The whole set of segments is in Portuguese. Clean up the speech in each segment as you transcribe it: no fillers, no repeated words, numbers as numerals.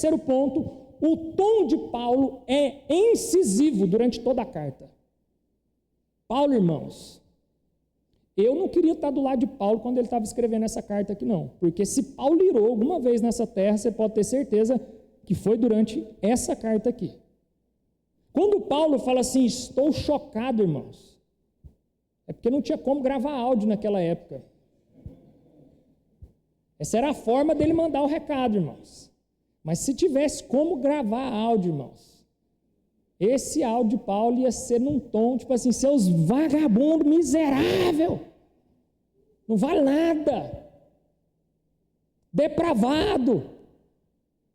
terceiro ponto, o tom de Paulo é incisivo durante toda a carta. Paulo, irmãos, eu não queria estar do lado de Paulo quando ele estava escrevendo essa carta aqui, não. Porque se Paulo irou alguma vez nessa terra, você pode ter certeza que foi durante essa carta aqui. Quando Paulo fala assim, estou chocado, irmãos, é porque não tinha como gravar áudio naquela época. Essa era a forma dele mandar o recado, irmãos. Mas se tivesse como gravar áudio, irmãos, esse áudio de Paulo ia ser num tom, tipo assim, seus vagabundos miserável, não vale nada, depravado,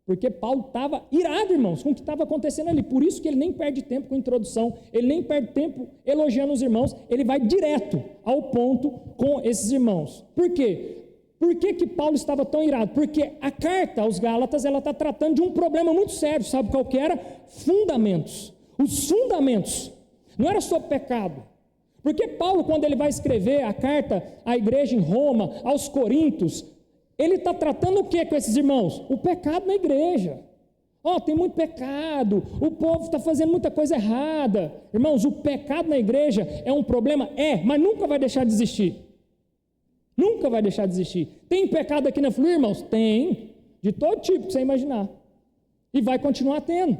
porque Paulo estava irado, irmãos, com o que estava acontecendo ali, por isso que ele nem perde tempo com a introdução, ele nem perde tempo elogiando os irmãos, ele vai direto ao ponto com esses irmãos. Por quê? Por que Paulo estava tão irado? Porque a carta aos Gálatas, ela está tratando de um problema muito sério, sabe qual que era? Fundamentos. Os fundamentos, não era só pecado. Porque Paulo, quando ele vai escrever a carta à igreja em Roma, aos Coríntios, ele está tratando o que com esses irmãos? O pecado na igreja. Tem muito pecado, o povo está fazendo muita coisa errada. Irmãos, o pecado na igreja é um problema? Mas nunca vai deixar de existir. Nunca vai deixar de existir. Tem pecado aqui na Fluir, irmãos? Tem, de todo tipo que você imaginar. E vai continuar tendo.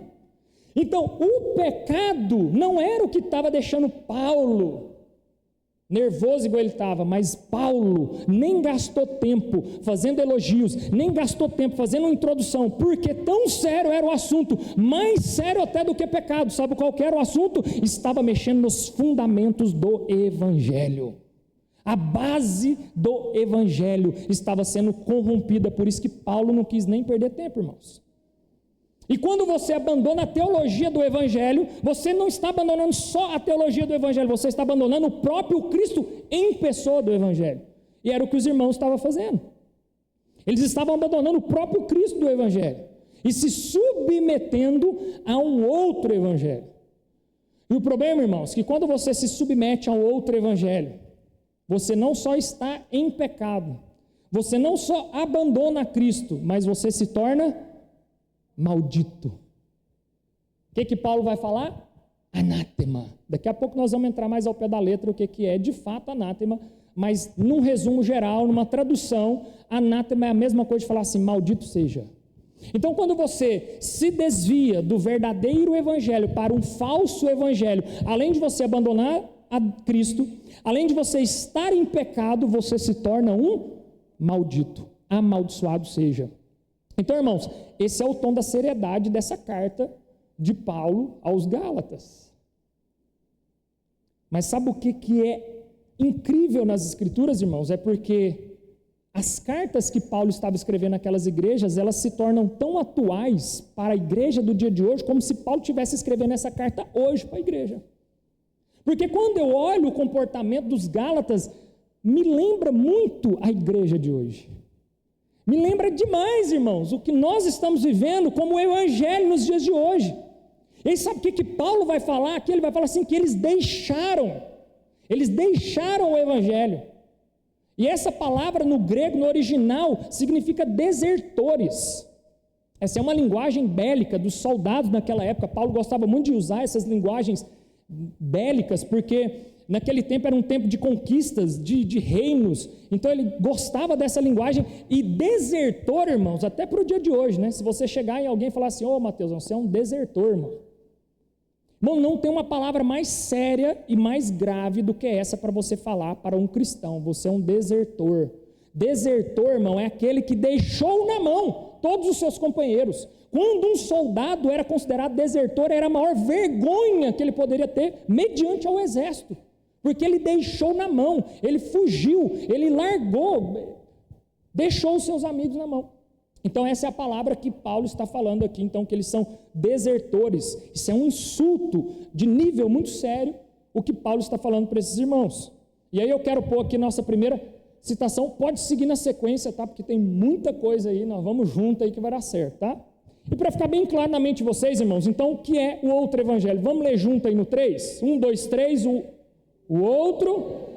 Então, o pecado não era o que estava deixando Paulo nervoso igual ele estava, mas Paulo nem gastou tempo fazendo elogios, nem gastou tempo fazendo uma introdução, porque tão sério era o assunto, mais sério até do que pecado. Sabe qual que era o assunto? Estava mexendo nos fundamentos do Evangelho. A base do Evangelho estava sendo corrompida, por isso que Paulo não quis nem perder tempo, irmãos. E quando você abandona a teologia do Evangelho, você não está abandonando só a teologia do Evangelho, você está abandonando o próprio Cristo em pessoa do Evangelho. E era o que os irmãos estavam fazendo. Eles estavam abandonando o próprio Cristo do Evangelho e se submetendo a um outro Evangelho. E o problema, irmãos, é que quando você se submete a um outro Evangelho, você não só está em pecado, você não só abandona Cristo, mas você se torna maldito. O que Paulo vai falar? Anátema. Daqui a pouco nós vamos entrar mais ao pé da letra o que é de fato anátema, mas num resumo geral, numa tradução, anátema é a mesma coisa de falar assim, maldito seja. Então quando você se desvia do verdadeiro evangelho para um falso evangelho, além de você abandonar a Cristo, além de você estar em pecado, você se torna um maldito, amaldiçoado seja. Então, irmãos, esse é o tom da seriedade dessa carta de Paulo aos Gálatas. Mas sabe o que é incrível nas Escrituras, irmãos? É porque as cartas que Paulo estava escrevendo naquelas igrejas, elas se tornam tão atuais para a igreja do dia de hoje, como se Paulo estivesse escrevendo essa carta hoje para a igreja. Porque quando eu olho o comportamento dos Gálatas, me lembra muito a igreja de hoje. Me lembra demais, irmãos, o que nós estamos vivendo como o evangelho nos dias de hoje. E sabe o que Paulo vai falar aqui? Ele vai falar assim, que eles deixaram o evangelho. E essa palavra no grego, no original, significa desertores. Essa é uma linguagem bélica dos soldados naquela época. Paulo gostava muito de usar essas linguagens bélicas, porque naquele tempo era um tempo de conquistas, de reinos, então ele gostava dessa linguagem. E desertor, irmãos, até para o dia de hoje, né? Se você chegar em alguém e falar assim, Mateus, você é um desertor, irmão. Irmão, não tem uma palavra mais séria e mais grave do que essa para você falar para um cristão, você é um desertor. Desertor, irmão, é aquele que deixou na mão todos os seus companheiros. Quando um soldado era considerado desertor, era a maior vergonha que ele poderia ter mediante ao exército, porque ele deixou na mão, ele fugiu, ele largou, deixou os seus amigos na mão. Então essa é a palavra que Paulo está falando aqui, então, que eles são desertores. Isso é um insulto de nível muito sério, o que Paulo está falando para esses irmãos. E aí eu quero pôr aqui nossa primeira citação, pode seguir na sequência, tá? Porque tem muita coisa aí, nós vamos junto aí que vai dar certo, tá? E para ficar bem claro na mente de vocês, irmãos, então o que é o outro evangelho? Vamos ler junto aí no 3? 1, 2, 3, o outro.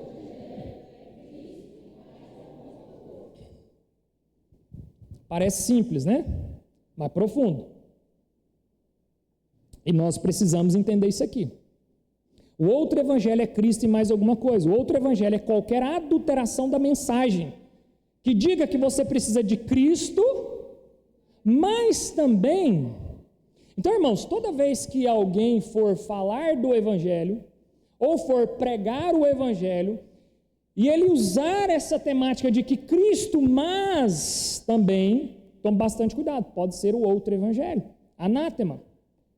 Parece simples, né? mais profundo. E nós precisamos entender isso aqui. O outro evangelho é Cristo e mais alguma coisa. O outro evangelho é qualquer adulteração da mensagem que diga que você precisa de Cristo, mas também... Então, irmãos, toda vez que alguém for falar do evangelho, ou for pregar o evangelho, e ele usar essa temática de que Cristo, mas também, tome bastante cuidado, pode ser o outro evangelho, anátema.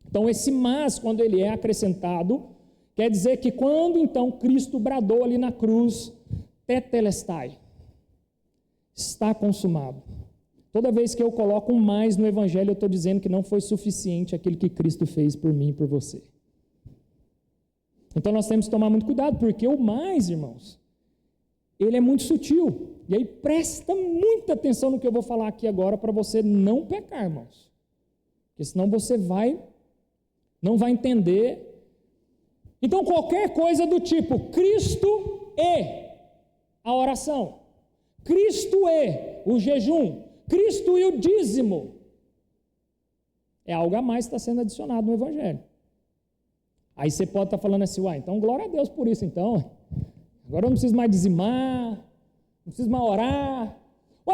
Então esse mas, quando ele é acrescentado, quer dizer que quando então Cristo bradou ali na cruz, tetelestai, está consumado. Toda vez que eu coloco um mais no evangelho, eu estou dizendo que não foi suficiente aquilo que Cristo fez por mim e por você. Então nós temos que tomar muito cuidado, porque o mais, irmãos, ele é muito sutil. E aí presta muita atenção no que eu vou falar aqui agora para você não pecar, irmãos. Porque senão você não vai entender. Então qualquer coisa do tipo, Cristo e a oração, Cristo e o jejum, Cristo e o dízimo, é algo a mais que está sendo adicionado no evangelho. Aí você pode estar falando assim, então glória a Deus por isso então. Agora eu não preciso mais dizimar, não preciso mais orar.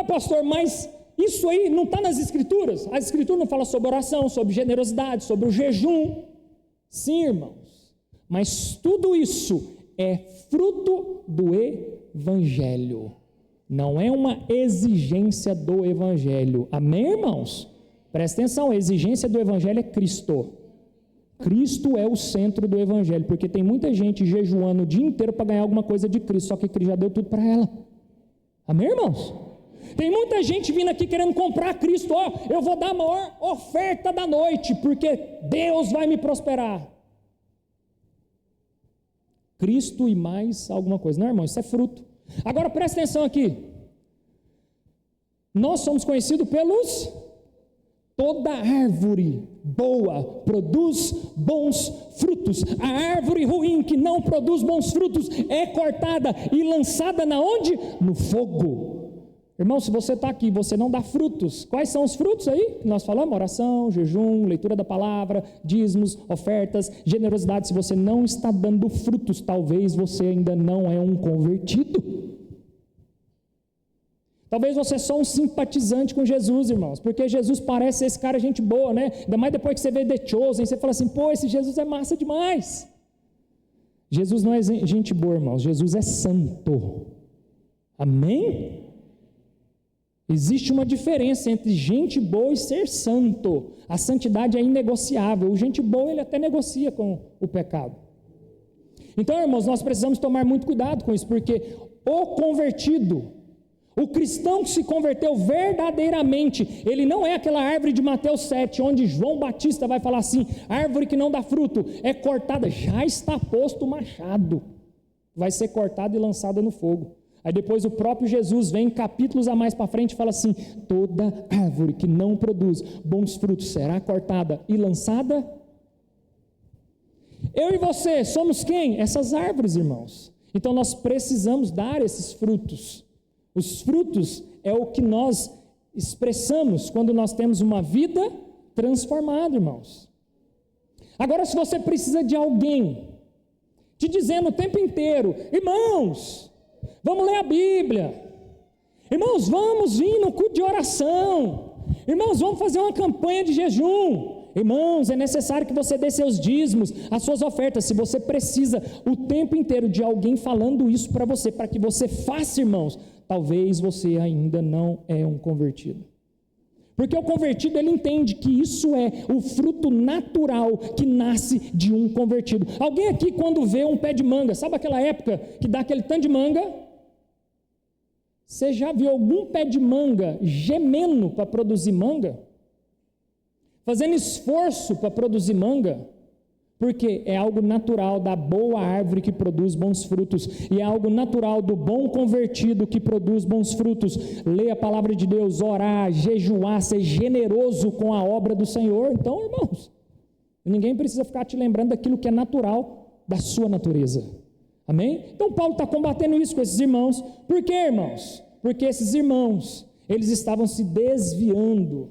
Pastor, mas isso aí não está nas Escrituras? As Escrituras não falam sobre oração, sobre generosidade, sobre o jejum. Sim, irmãos, mas tudo isso é fruto do Evangelho. Não é uma exigência do Evangelho. Amém, irmãos? Presta atenção, a exigência do Evangelho é Cristo. Cristo é o centro do Evangelho, porque tem muita gente jejuando o dia inteiro para ganhar alguma coisa de Cristo, só que Cristo já deu tudo para ela. Amém, irmãos? Tem muita gente vindo aqui querendo comprar Cristo, eu vou dar a maior oferta da noite, porque Deus vai me prosperar. Cristo e mais alguma coisa. Não, irmão, isso é fruto. Agora presta atenção aqui. Nós somos conhecidos pelos... Toda árvore boa produz bons frutos. A árvore ruim que não produz bons frutos é cortada e lançada na onde? No fogo. Irmão, se você está aqui e você não dá frutos, quais são os frutos aí que nós falamos? Oração, jejum, leitura da palavra, dízimos, ofertas, generosidade. Se você não está dando frutos, talvez você ainda não é um convertido. Talvez você é só um simpatizante com Jesus, irmãos, porque Jesus parece esse cara gente boa, né? Ainda mais depois que você vê The Chosen, você fala assim, esse Jesus é massa demais. Jesus não é gente boa, irmãos, Jesus é santo. Amém? Existe uma diferença entre gente boa e ser santo. A santidade é inegociável. O gente boa, ele até negocia com o pecado. Então, irmãos, nós precisamos tomar muito cuidado com isso, porque o convertido... O cristão que se converteu verdadeiramente, ele não é aquela árvore de Mateus 7, onde João Batista vai falar assim, árvore que não dá fruto, é cortada, já está posto o machado, vai ser cortada e lançada no fogo. Aí depois o próprio Jesus vem capítulos a mais para frente e fala assim, toda árvore que não produz bons frutos será cortada e lançada. Eu e você somos quem? Essas árvores, irmãos. Então nós precisamos dar esses frutos. Os frutos é o que nós expressamos quando nós temos uma vida transformada, irmãos. Agora, se você precisa de alguém te dizendo o tempo inteiro, irmãos, vamos ler a Bíblia, irmãos, vamos vir no culto de oração, irmãos, vamos fazer uma campanha de jejum, irmãos, é necessário que você dê seus dízimos, as suas ofertas. Se você precisa o tempo inteiro de alguém falando isso para você, para que você faça, irmãos, talvez você ainda não é um convertido. Porque o convertido, ele entende que isso é o fruto natural que nasce de um convertido. Alguém aqui, quando vê um pé de manga, sabe aquela época que dá aquele tanto de manga? Você já viu algum pé de manga gemendo para produzir manga? Fazendo esforço para produzir manga? Porque é algo natural da boa árvore que produz bons frutos, e é algo natural do bom convertido que produz bons frutos. Ler a palavra de Deus, orar, jejuar, ser generoso com a obra do Senhor. Então, irmãos, ninguém precisa ficar te lembrando daquilo que é natural da sua natureza. Amém? Então Paulo está combatendo isso com esses irmãos. Por quê, irmãos? Porque esses irmãos, eles estavam se desviando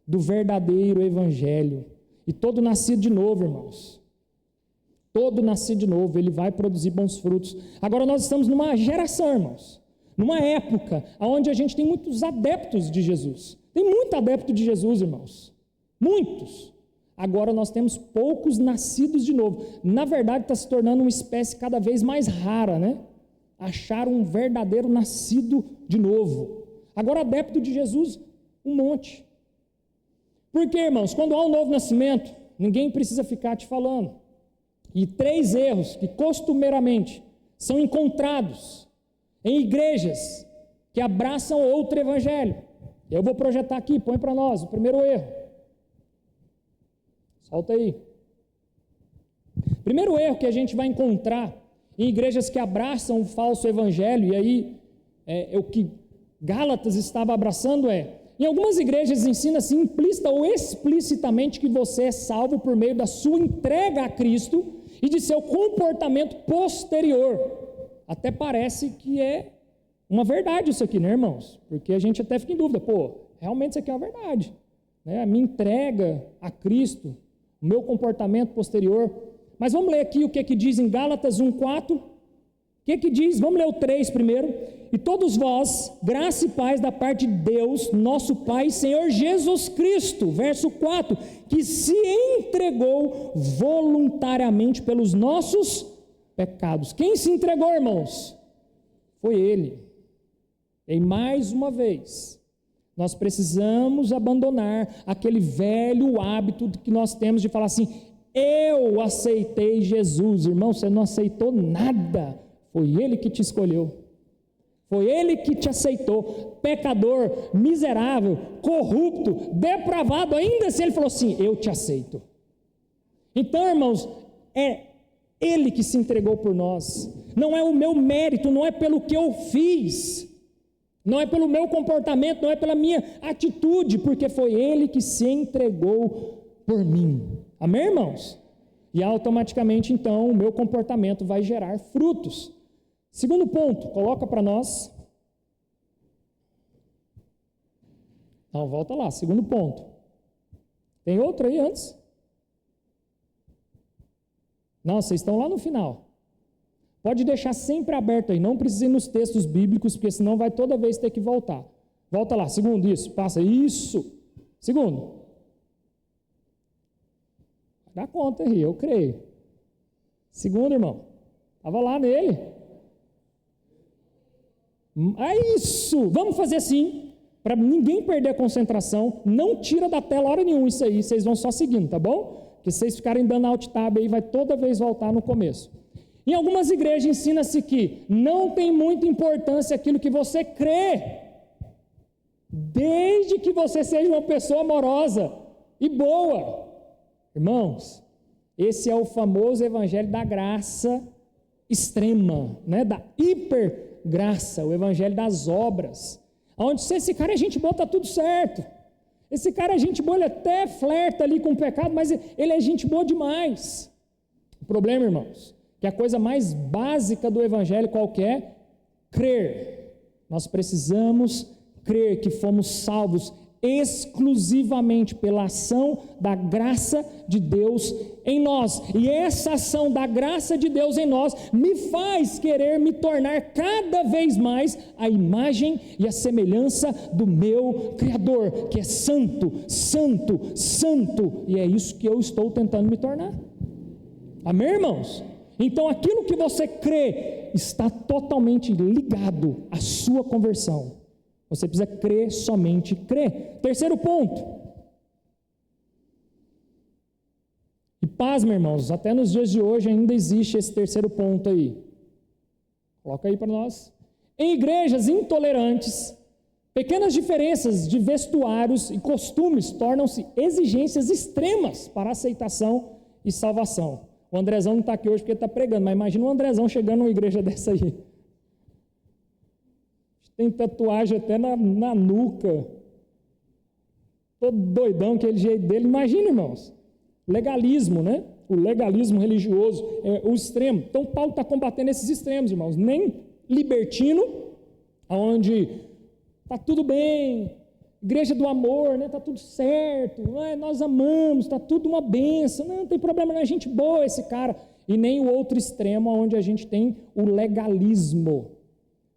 do verdadeiro evangelho. E todo nascido de novo, irmãos, todo nascido de novo, ele vai produzir bons frutos. Agora nós estamos numa geração, irmãos, numa época onde a gente tem muitos adeptos de Jesus. Tem muito adepto de Jesus, irmãos, muitos. Agora nós temos poucos nascidos de novo. Na verdade está se tornando uma espécie cada vez mais rara, né? Achar um verdadeiro nascido de novo. Agora adepto de Jesus, um monte. Por quê, irmãos? Quando há um novo nascimento, ninguém precisa ficar te falando. E 3 erros que costumeiramente são encontrados em igrejas que abraçam outro evangelho. Eu vou projetar aqui, põe para nós o primeiro erro. Solta aí. Primeiro erro que a gente vai encontrar em igrejas que abraçam o falso evangelho, e aí o que Gálatas estava abraçando em algumas igrejas ensina-se implícita ou explicitamente que você é salvo por meio da sua entrega a Cristo e de seu comportamento posterior. Até parece que é uma verdade isso aqui, né, irmãos? Porque a gente até fica em dúvida, realmente isso aqui é uma verdade, né? A minha entrega a Cristo, o meu comportamento posterior. Mas vamos ler aqui o que diz em Gálatas 1:4. O que diz? Vamos ler o 3 primeiro. E todos vós, graça e paz da parte de Deus, nosso Pai, Senhor Jesus Cristo, verso 4, que se entregou voluntariamente pelos nossos pecados. Quem se entregou, irmãos? Foi Ele. E mais uma vez, nós precisamos abandonar aquele velho hábito que nós temos de falar assim: eu aceitei Jesus. Irmão, você não aceitou nada, foi Ele que te escolheu, foi Ele que te aceitou, pecador, miserável, corrupto, depravado, ainda assim Ele falou assim: eu te aceito. Então, irmãos, é Ele que se entregou por nós, não é o meu mérito, não é pelo que eu fiz, não é pelo meu comportamento, não é pela minha atitude, porque foi Ele que se entregou por mim. Amém, irmãos? E automaticamente, então, o meu comportamento vai gerar frutos. Segundo ponto, coloca para nós. Não, volta lá, segundo ponto. Tem outro aí antes? Não, vocês estão lá no final. Pode deixar sempre aberto aí, não precisa ir nos textos bíblicos, porque senão vai toda vez ter que voltar. Volta lá, segundo isso, passa isso. Segundo. Dá conta aí, eu creio. Segundo, irmão, estava lá nele. É isso, vamos fazer assim, para ninguém perder a concentração, não tira da tela hora nenhuma isso aí, vocês vão só seguindo, tá bom? Porque se vocês ficarem dando alt tab aí, vai toda vez voltar no começo. Em algumas igrejas ensina-se que não tem muita importância aquilo que você crê, desde que você seja uma pessoa amorosa e boa. Irmãos, esse é o famoso evangelho da graça extrema, né? Da hipergraça, o evangelho das obras, onde se esse cara é gente boa, está tudo certo. Esse cara é gente boa, ele até flerta ali com o pecado, mas ele é gente boa demais. O problema, irmãos, que a coisa mais básica do evangelho qualquer, crer. Nós precisamos crer que fomos salvos exclusivamente pela ação da graça de Deus em nós, e essa ação da graça de Deus em nós me faz querer me tornar cada vez mais a imagem e a semelhança do meu Criador, que é santo, santo, santo, e é isso que eu estou tentando me tornar. Amém, irmãos? Então aquilo que você crê está totalmente ligado à sua conversão. Você precisa crer, somente crer. Terceiro ponto. E pasme, irmãos, até nos dias de hoje ainda existe esse terceiro ponto aí. Coloca aí para nós. Em igrejas intolerantes, pequenas diferenças de vestuários e costumes tornam-se exigências extremas para aceitação e salvação. O Andrezão não está aqui hoje porque ele está pregando, mas imagina o Andrezão chegando numa igreja dessa aí. Tem tatuagem até na nuca, todo doidão, aquele jeito dele. Imagina, irmãos, legalismo, né? O legalismo religioso é o extremo. Então Paulo está combatendo esses extremos, irmãos. Nem libertino, onde está tudo bem, igreja do amor, né? Tá tudo certo, nós amamos, tá tudo uma bênção, não tem problema, não é gente boa esse cara. E nem o outro extremo, onde a gente tem o legalismo,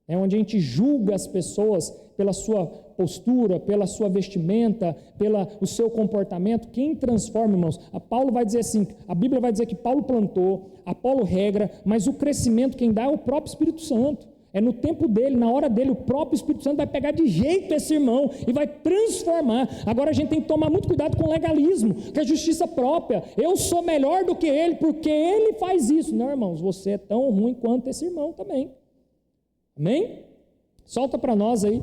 onde a gente julga as pessoas pela sua postura, pela sua vestimenta, pelo seu comportamento. Quem transforma, irmãos? Paulo vai dizer assim, a Bíblia vai dizer que Paulo plantou, Apolo regra, mas o crescimento quem dá é o próprio Espírito Santo. É no tempo dele, na hora dele, o próprio Espírito Santo vai pegar de jeito esse irmão e vai transformar. Agora a gente tem que tomar muito cuidado com o legalismo, com a justiça própria. Eu sou melhor do que ele porque ele faz isso. Não, irmãos, você é tão ruim quanto esse irmão também. Amém? Solta para nós aí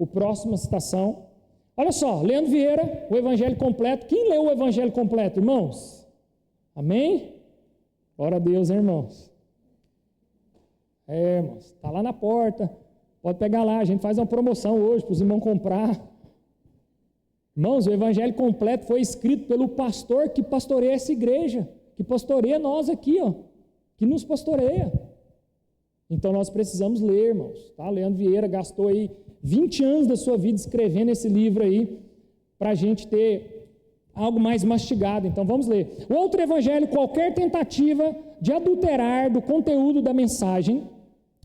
a próxima citação. Olha só, Leandro Vieira, o Evangelho completo. Quem leu o Evangelho completo, irmãos? Amém? Glória a Deus, hein, irmãos? Irmãos, está lá na porta, pode pegar lá, a gente faz uma promoção hoje para os irmãos comprar. Irmãos, o Evangelho completo foi escrito pelo pastor que pastoreia essa igreja, que pastoreia nós aqui, que nos pastoreia. Então nós precisamos ler, irmãos, tá? Leandro Vieira gastou aí 20 anos da sua vida escrevendo esse livro aí, para a gente ter algo mais mastigado. Então vamos ler. O outro evangelho, qualquer tentativa de adulterar do conteúdo da mensagem,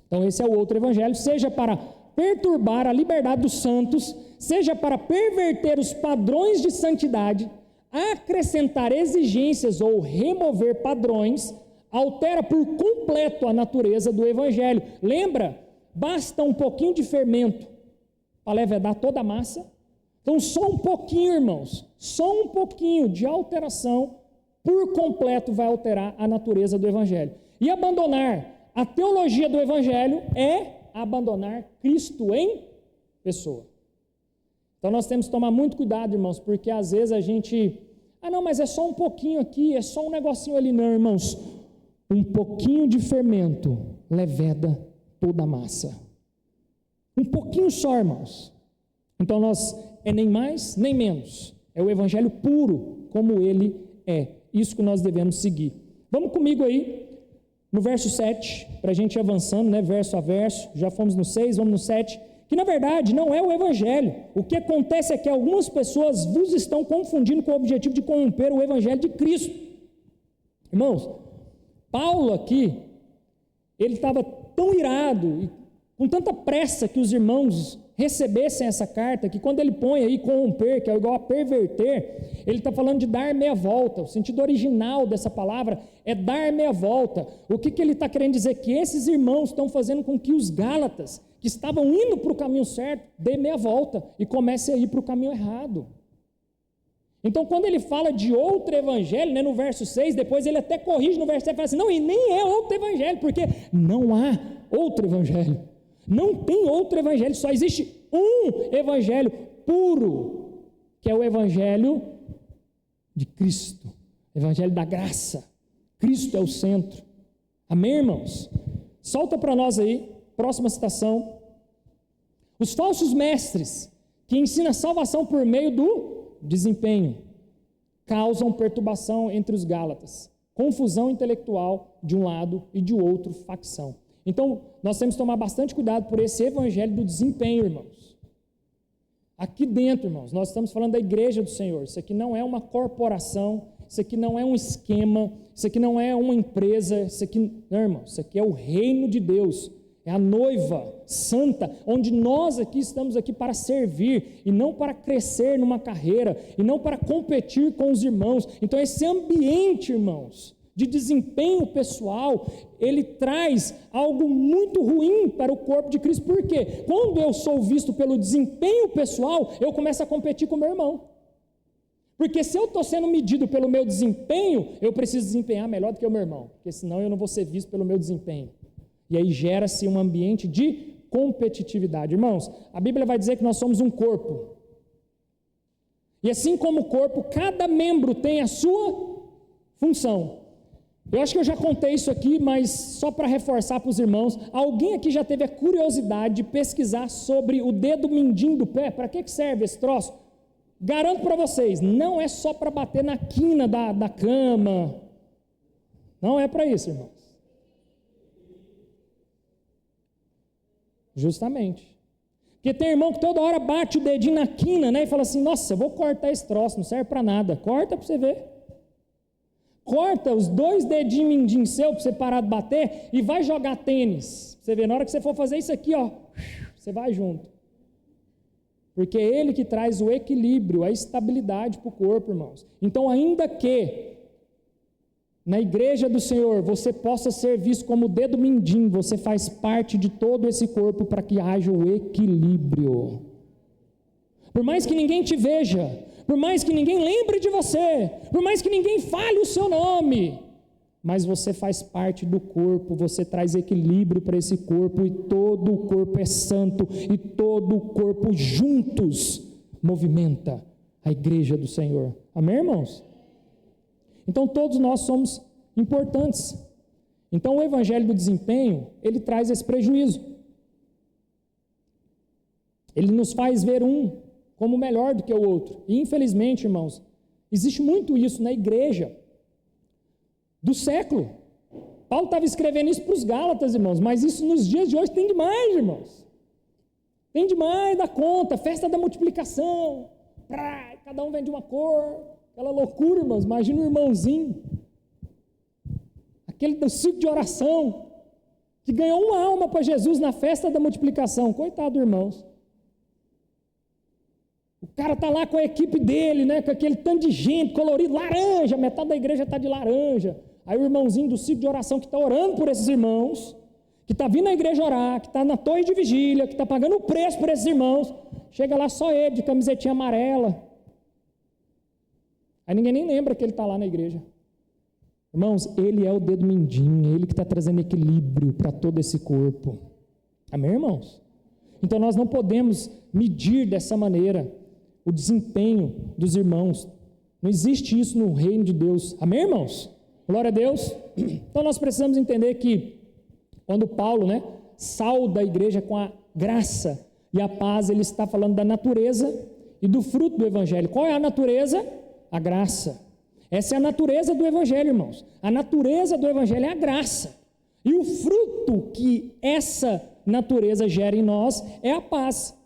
então esse é o outro evangelho, seja para perturbar a liberdade dos santos, seja para perverter os padrões de santidade, acrescentar exigências ou remover padrões, altera por completo a natureza do evangelho. Lembra? Basta um pouquinho de fermento para levedar toda a massa. Então só um pouquinho, irmãos, só um pouquinho de alteração por completo vai alterar a natureza do evangelho. E abandonar a teologia do evangelho é abandonar Cristo em pessoa. Então nós temos que tomar muito cuidado, irmãos, porque às vezes a gente, não, mas é só um pouquinho aqui, é só um negocinho ali. Não, irmãos, um pouquinho de fermento leveda toda a massa. Um pouquinho só, irmãos. Então nós é nem mais nem menos, é o evangelho puro como ele é, isso que nós devemos seguir. Vamos comigo aí no verso 7, para a gente ir avançando, né, verso a verso. Já fomos no 6, vamos no 7, que na verdade não é o evangelho. O que acontece é que algumas pessoas vos estão confundindo com o objetivo de corromper o evangelho de Cristo. Irmãos, Paulo aqui, ele estava tão irado e com tanta pressa que os irmãos recebessem essa carta, que quando ele põe aí corromper, que é igual a perverter, ele está falando de dar meia volta. O sentido original dessa palavra é dar meia volta. O que ele está querendo dizer? Que esses irmãos estão fazendo com que os gálatas, que estavam indo para o caminho certo, dê meia volta e comecem a ir para o caminho errado. Então quando ele fala de outro evangelho, né, no verso 6, depois ele até corrige no verso 7 e fala assim, não, e nem é outro evangelho, porque não há outro evangelho. Não tem outro evangelho, só existe um evangelho puro, que é o evangelho de Cristo, evangelho da graça. Cristo é o centro. Amém, irmãos? Solta para nós aí, próxima citação. Os falsos mestres, que ensinam a salvação por meio do desempenho, causam perturbação entre os gálatas, confusão intelectual de um lado e de outro facção. Então, nós temos que tomar bastante cuidado por esse evangelho do desempenho, irmãos. Aqui dentro, irmãos, nós estamos falando da igreja do Senhor. Isso aqui não é uma corporação, isso aqui não é um esquema, isso aqui não é uma empresa, isso aqui, não, irmãos, isso aqui é o reino de Deus, é a noiva santa, onde nós aqui estamos aqui para servir, e não para crescer numa carreira, e não para competir com os irmãos. Então esse ambiente, irmãos, de desempenho pessoal, ele traz algo muito ruim para o corpo de Cristo. Por quê? Quando eu sou visto pelo desempenho pessoal, eu começo a competir com o meu irmão. Porque se eu estou sendo medido pelo meu desempenho, eu preciso desempenhar melhor do que o meu irmão, porque senão eu não vou ser visto pelo meu desempenho. E aí gera-se um ambiente de competitividade. Irmãos, a Bíblia vai dizer que nós somos um corpo. E assim como o corpo, cada membro tem a sua função. Eu acho que eu já contei isso aqui, mas só para reforçar para os irmãos, alguém aqui já teve a curiosidade de pesquisar sobre o dedo mindinho do pé? Para que serve esse troço? Garanto para vocês, não é só para bater na quina da cama, não é para isso, irmãos. Justamente. Porque tem irmão que toda hora bate o dedinho na quina, né? E fala assim, nossa, eu vou cortar esse troço, não serve para nada. Corta para você ver. Corta os 2 dedinhos mindinhos seu para você parar de bater e vai jogar tênis. Você vê, na hora que você for fazer isso aqui, ó, você vai junto. Porque é Ele que traz o equilíbrio, a estabilidade para o corpo, irmãos. Então, ainda que na igreja do Senhor você possa ser visto como o dedo mindinho, você faz parte de todo esse corpo para que haja o equilíbrio. Por mais que ninguém te veja, por mais que ninguém lembre de você, por mais que ninguém fale o seu nome, mas você faz parte do corpo, você traz equilíbrio para esse corpo, e todo o corpo é santo, e todo o corpo juntos movimenta a igreja do Senhor. Amém, irmãos? Então todos nós somos importantes. Então o evangelho do desempenho, ele traz esse prejuízo. Ele nos faz ver um como melhor do que o outro. E infelizmente, irmãos, existe muito isso na igreja do século. Paulo estava escrevendo isso para os Gálatas, irmãos, mas isso nos dias de hoje tem demais, irmãos. Tem demais da conta, festa da multiplicação, cada um vende uma cor, aquela loucura, irmãos. Imagina um irmãozinho, aquele do ciclo de oração, que ganhou uma alma para Jesus na festa da multiplicação. Coitado, irmãos. O cara está lá com a equipe dele, né, com aquele tanto de gente, colorido, laranja, metade da igreja está de laranja. Aí o irmãozinho do ciclo de oração que está orando por esses irmãos, que está vindo na igreja orar, que está na torre de vigília, que está pagando o preço por esses irmãos, chega lá só ele, de camisetinha amarela. Aí ninguém nem lembra que ele está lá na igreja. Irmãos, ele é o dedo mindinho, ele que está trazendo equilíbrio para todo esse corpo. Amém, irmãos? Então nós não podemos medir dessa maneira o desempenho dos irmãos. Não existe isso no reino de Deus. Amém, irmãos? Glória a Deus. Então nós precisamos entender que quando Paulo, né, sauda a igreja com a graça e a paz, ele está falando da natureza e do fruto do evangelho. Qual é a natureza? A graça. Essa é a natureza do evangelho, irmãos. A natureza do evangelho é a graça. E o fruto que essa natureza gera em nós é a paz.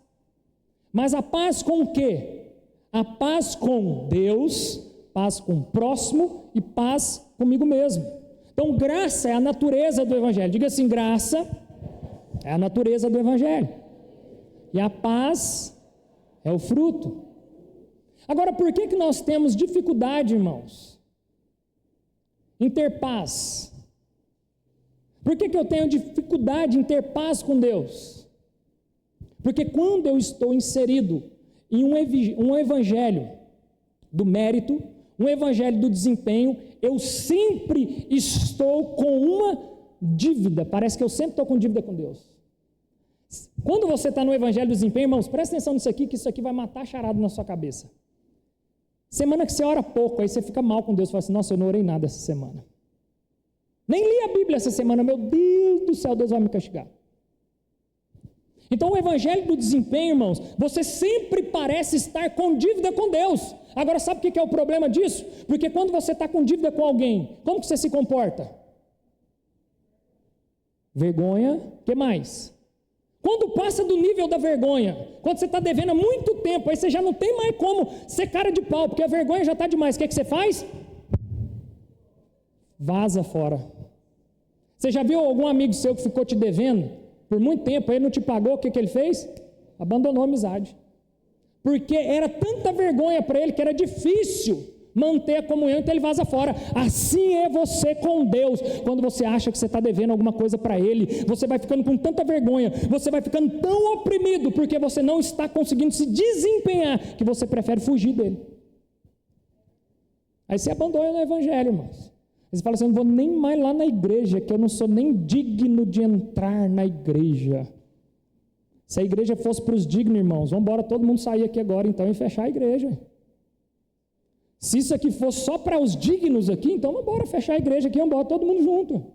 Mas a paz com o quê? A paz com Deus, paz com o próximo e paz comigo mesmo. Então, graça é a natureza do evangelho. Diga assim, graça é a natureza do evangelho. E a paz é o fruto. Agora, por que nós temos dificuldade, irmãos, em ter paz? Por que eu tenho dificuldade em ter paz com Deus? Porque quando eu estou inserido em um evangelho do mérito, um evangelho do desempenho, eu sempre estou com uma dívida. Parece que eu sempre estou com dívida com Deus. Quando você está no evangelho do desempenho, irmãos, presta atenção nisso aqui, que isso aqui vai matar charado na sua cabeça. Semana que você ora pouco, aí você fica mal com Deus, fala assim, nossa, eu não orei nada essa semana. Nem li a Bíblia essa semana, meu Deus do céu, Deus vai me castigar. Então o evangelho do desempenho, irmãos, você sempre parece estar com dívida com Deus. Agora sabe o que é o problema disso? Porque quando você está com dívida com alguém, como que você se comporta? Vergonha, o que mais? Quando passa do nível da vergonha, quando você está devendo há muito tempo, aí você já não tem mais como ser cara de pau, porque a vergonha já está demais, o que você faz? Vaza fora. Você já viu algum amigo seu que ficou te devendo por muito tempo, ele não te pagou, o que ele fez? Abandonou a amizade. Porque era tanta vergonha para ele que era difícil manter a comunhão, então ele vaza fora. Assim é você com Deus. Quando você acha que você está devendo alguma coisa para Ele, você vai ficando com tanta vergonha, você vai ficando tão oprimido, porque você não está conseguindo se desempenhar, que você prefere fugir dele. Aí você abandona o evangelho, irmãos. Você fala assim, eu não vou nem mais lá na igreja, que eu não sou nem digno de entrar na igreja. Se a igreja fosse para os dignos, irmãos, vamos embora todo mundo sair aqui agora então e fechar a igreja. Se isso aqui for só para os dignos aqui, então vamos embora fechar a igreja aqui, vamos embora todo mundo junto.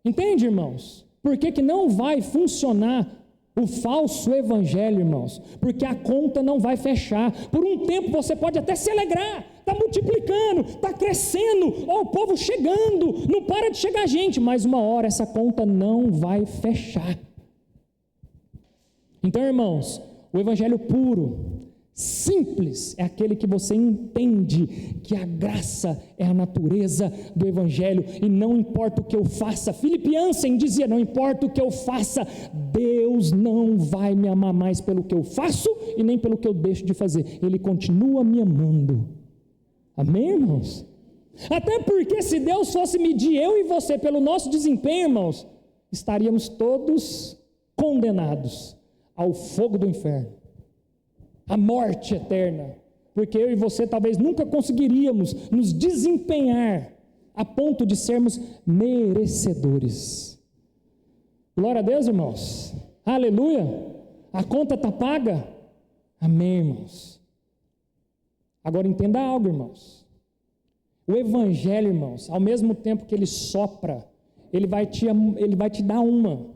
Entende, irmãos? Por que não vai funcionar o falso evangelho, irmãos? Porque a conta não vai fechar. Por um tempo você pode até se alegrar, está multiplicando, está crescendo, ó, o povo chegando, não para de chegar gente, mas uma hora essa conta não vai fechar. Então, irmãos, o evangelho puro, simples, é aquele que você entende que a graça é a natureza do evangelho, e não importa o que eu faça. Philip Yancey dizia: não importa o que eu faça, Deus não vai me amar mais pelo que eu faço e nem pelo que eu deixo de fazer, Ele continua me amando. Amém, irmãos? Até porque se Deus fosse medir eu e você pelo nosso desempenho, irmãos, estaríamos todos condenados ao fogo do inferno, à morte eterna, porque eu e você talvez nunca conseguiríamos nos desempenhar a ponto de sermos merecedores. Glória a Deus, irmãos, aleluia, a conta está paga, amém, irmãos. Agora entenda algo, irmãos, o evangelho, irmãos, ao mesmo tempo que ele sopra, ele vai te dar uma.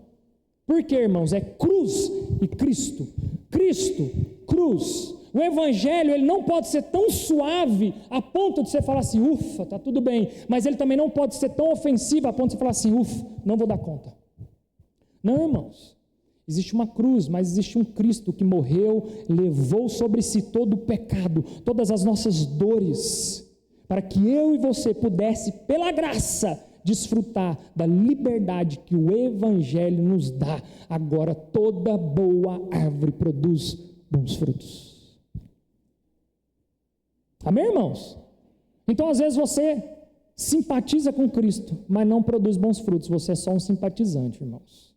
Por quê, irmãos? É cruz e Cristo, Cristo, cruz. O evangelho, ele não pode ser tão suave a ponto de você falar assim, ufa, está tudo bem, mas ele também não pode ser tão ofensivo a ponto de você falar assim, ufa, não vou dar conta. Não, irmãos, existe uma cruz, mas existe um Cristo que morreu, levou sobre si todo o pecado, todas as nossas dores, para que eu e você pudesse, pela graça, desfrutar da liberdade que o evangelho nos dá. Agora, toda boa árvore produz bons frutos. Amém, irmãos? Então, às vezes você simpatiza com Cristo, mas não produz bons frutos, você é só um simpatizante, irmãos.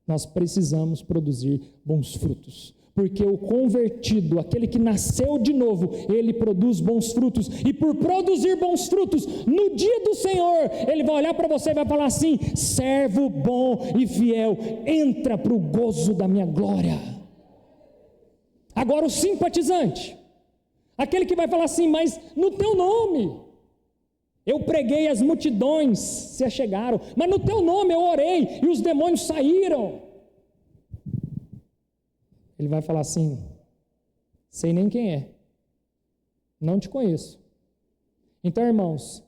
Nós precisamos produzir bons frutos, porque o convertido, aquele que nasceu de novo, ele produz bons frutos, e por produzir bons frutos, no dia do Senhor, ele vai olhar para você e vai falar assim, servo bom e fiel, entra para o gozo da minha glória. Agora o simpatizante, aquele que vai falar assim, mas no teu nome, eu preguei, as multidões se achegaram, mas no teu nome eu orei, e os demônios saíram. Ele vai falar assim, sei nem quem é, não te conheço. Então, irmãos,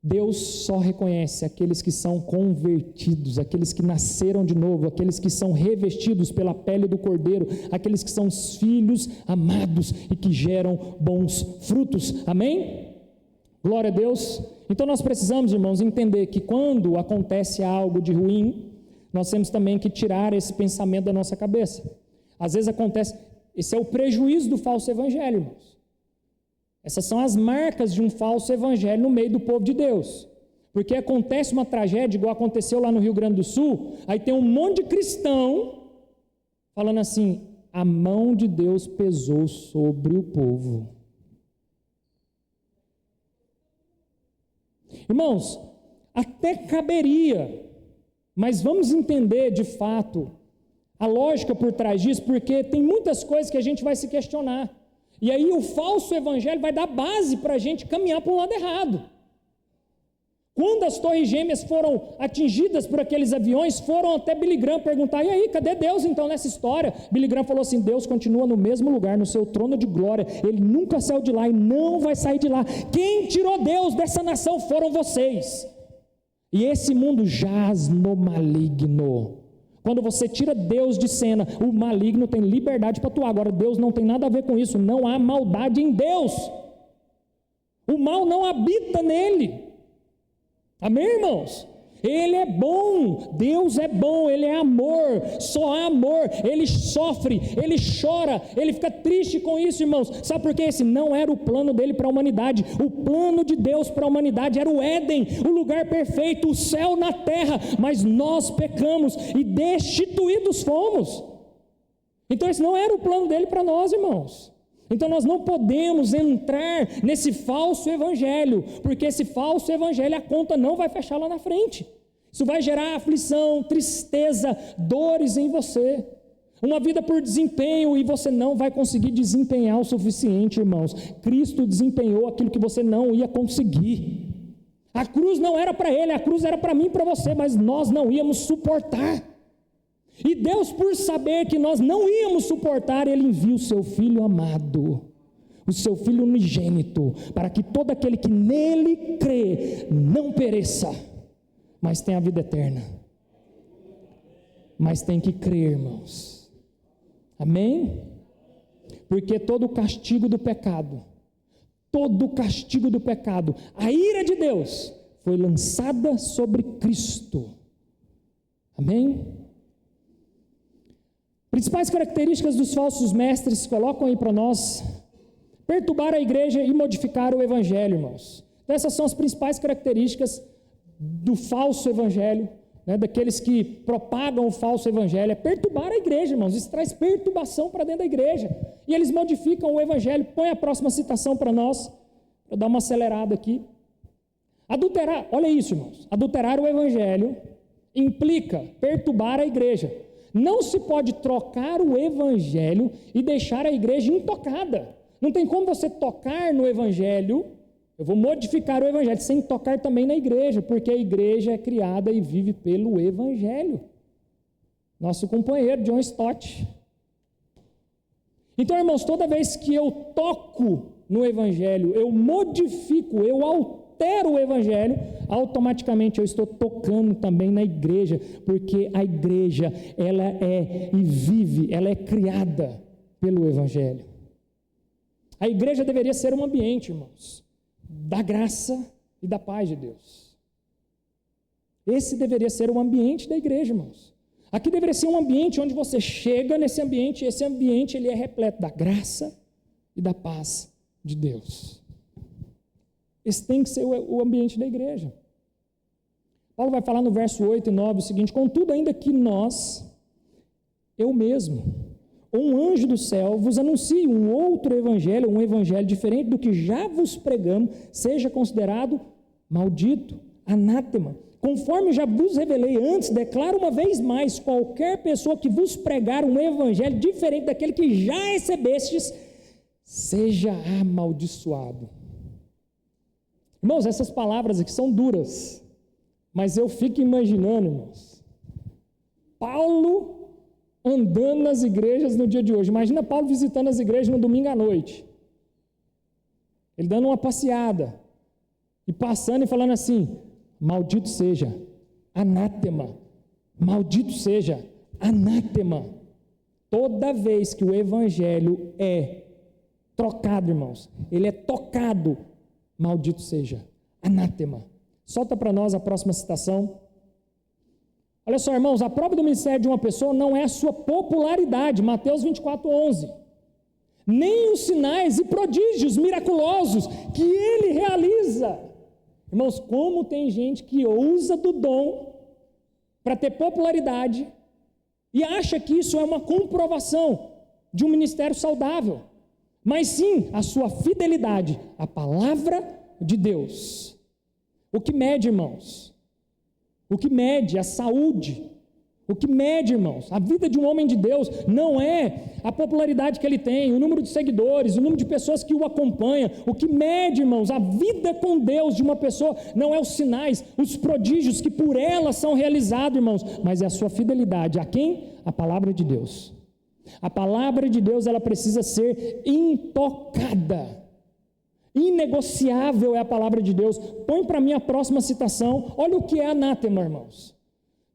Deus só reconhece aqueles que são convertidos, aqueles que nasceram de novo, aqueles que são revestidos pela pele do Cordeiro, aqueles que são os filhos amados e que geram bons frutos, amém? Glória a Deus. Então nós precisamos, irmãos, entender que quando acontece algo de ruim, nós temos também que tirar esse pensamento da nossa cabeça. Às vezes acontece, esse é o prejuízo do falso evangelho, irmãos. Essas são as marcas de um falso evangelho no meio do povo de Deus. Porque acontece uma tragédia, igual aconteceu lá no Rio Grande do Sul, aí tem um monte de cristão falando assim, a mão de Deus pesou sobre o povo. Irmãos, até caberia, mas vamos entender de fato a lógica por trás disso, porque tem muitas coisas que a gente vai se questionar, e aí o falso evangelho vai dar base para a gente caminhar para um lado errado. Quando as torres gêmeas foram atingidas por aqueles aviões, foram até Billy Graham perguntar, e aí, cadê Deus então nessa história? Billy Graham falou assim, Deus continua no mesmo lugar, no seu trono de glória, Ele nunca saiu de lá e não vai sair de lá. Quem tirou Deus dessa nação foram vocês. E esse mundo jaz no maligno. Quando você tira Deus de cena, o maligno tem liberdade para atuar. Agora Deus não tem nada a ver com isso, não há maldade em Deus. O mal não habita nele. Amém, irmãos? Ele é bom, Deus é bom, Ele é amor, só há amor, Ele sofre, Ele chora, Ele fica triste com isso, irmãos. Sabe por quê? Esse não era o plano dele para a humanidade. O plano de Deus para a humanidade era o Éden, o lugar perfeito, o céu na terra, mas nós pecamos e destituídos fomos. Então esse não era o plano dele para nós, irmãos. Então nós não podemos entrar nesse falso evangelho, porque esse falso evangelho, a conta não vai fechar lá na frente. Isso vai gerar aflição, tristeza, dores em você. Uma vida por desempenho, e você não vai conseguir desempenhar o suficiente, irmãos. Cristo desempenhou aquilo que você não ia conseguir. A cruz não era para Ele, a cruz era para mim e para você, mas nós não íamos suportar. E Deus, por saber que nós não íamos suportar, Ele envia o seu Filho amado, o seu Filho unigênito, para que todo aquele que nele crê não pereça, mas tenha a vida eterna. mas tem que crer, irmãos. Amém? Porque todo o castigo do pecado, a ira de Deus foi lançada sobre Cristo. Amém? Principais características dos falsos mestres, colocam aí para nós: perturbar a igreja e modificar o evangelho, irmãos. Então essas são as principais características do falso evangelho, daqueles que propagam o falso evangelho. É perturbar a igreja, irmãos. Isso traz perturbação para dentro da igreja, e eles modificam o evangelho. Põe a próxima citação para nós, para dar uma acelerada aqui. Adulterar, olha isso, irmãos, adulterar o evangelho implica perturbar a igreja. Não se pode trocar o evangelho e deixar a igreja intocada. Não tem como você tocar no evangelho, eu vou modificar o evangelho, sem tocar também na igreja, porque a igreja é criada e vive pelo evangelho. Nosso companheiro John Stott. Então, irmãos, toda vez que eu toco no evangelho, eu modifico, eu altero o evangelho, automaticamente eu estou tocando também na igreja, porque a igreja, ela é e vive, ela é criada pelo evangelho. A igreja deveria ser um ambiente, irmãos, da graça e da paz de Deus. Esse deveria ser o ambiente da igreja, irmãos. Aqui deveria ser um ambiente onde você chega nesse ambiente, e esse ambiente ele é repleto da graça e da paz de Deus. Esse tem que ser o ambiente da igreja. Paulo vai falar no verso 8 e 9 o seguinte: contudo, ainda que eu mesmo, ou um anjo do céu, vos anuncie um outro evangelho, um evangelho diferente do que já vos pregamos, seja considerado maldito, anátema. Conforme já vos revelei antes, declaro uma vez mais: qualquer pessoa que vos pregar um evangelho diferente daquele que já recebestes, seja amaldiçoado. Irmãos, essas palavras aqui são duras, mas eu fico imaginando, irmãos, Paulo andando nas igrejas no dia de hoje. Imagina Paulo visitando as igrejas no domingo à noite, ele dando uma passeada, e passando e falando assim: maldito seja, anátema, maldito seja, anátema. Toda vez que o evangelho é trocado, irmãos, ele é tocado, maldito seja, anátema. Solta para nós a próxima citação. Olha só, irmãos, a prova do ministério de uma pessoa não é a sua popularidade, Mateus 24:11, nem os sinais e prodígios miraculosos que ele realiza. Irmãos, como tem gente que usa do dom para ter popularidade e acha que isso é uma comprovação de um ministério saudável, mas sim a sua fidelidade à palavra de Deus. O que mede, irmãos? O que mede a saúde, o que mede, irmãos, a vida de um homem de Deus, não é a popularidade que ele tem, o número de seguidores, o número de pessoas que o acompanham. O que mede, irmãos, a vida com Deus de uma pessoa, não é os sinais, os prodígios que por ela são realizados, irmãos, mas é a sua fidelidade. A quem? A palavra de Deus. A palavra de Deus, ela precisa ser intocada. Inegociável é a palavra de Deus. Põe para mim a próxima citação. Olha o que é anátema, irmãos.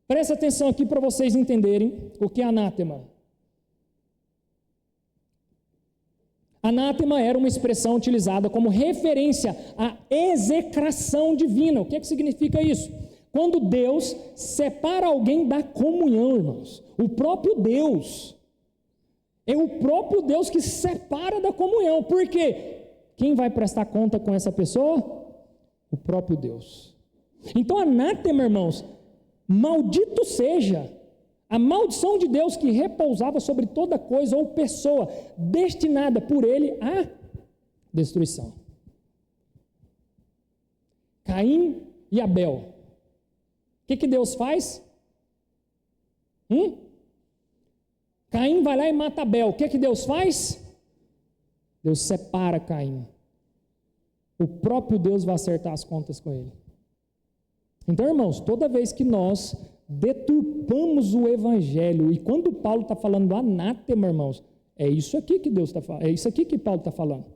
Presta atenção aqui para vocês entenderem o que é anátema. Anátema era uma expressão utilizada como referência à execração divina. O que significa isso? Quando Deus separa alguém da comunhão, irmãos. O próprio Deus. É o próprio Deus que separa da comunhão. Por quê? Quem vai prestar conta com essa pessoa? O próprio Deus. Então, anátema, irmãos, maldito seja a maldição de Deus que repousava sobre toda coisa ou pessoa destinada por ele à destruição. Caim e Abel. O que Deus faz? Caim vai lá e mata Abel. O que Deus faz? Deus separa Caim. O próprio Deus vai acertar as contas com ele. Então, irmãos, toda vez que nós deturpamos o evangelho, e quando Paulo está falando do anátema, irmãos, é isso aqui que Deus está falando, é isso aqui que Paulo está falando.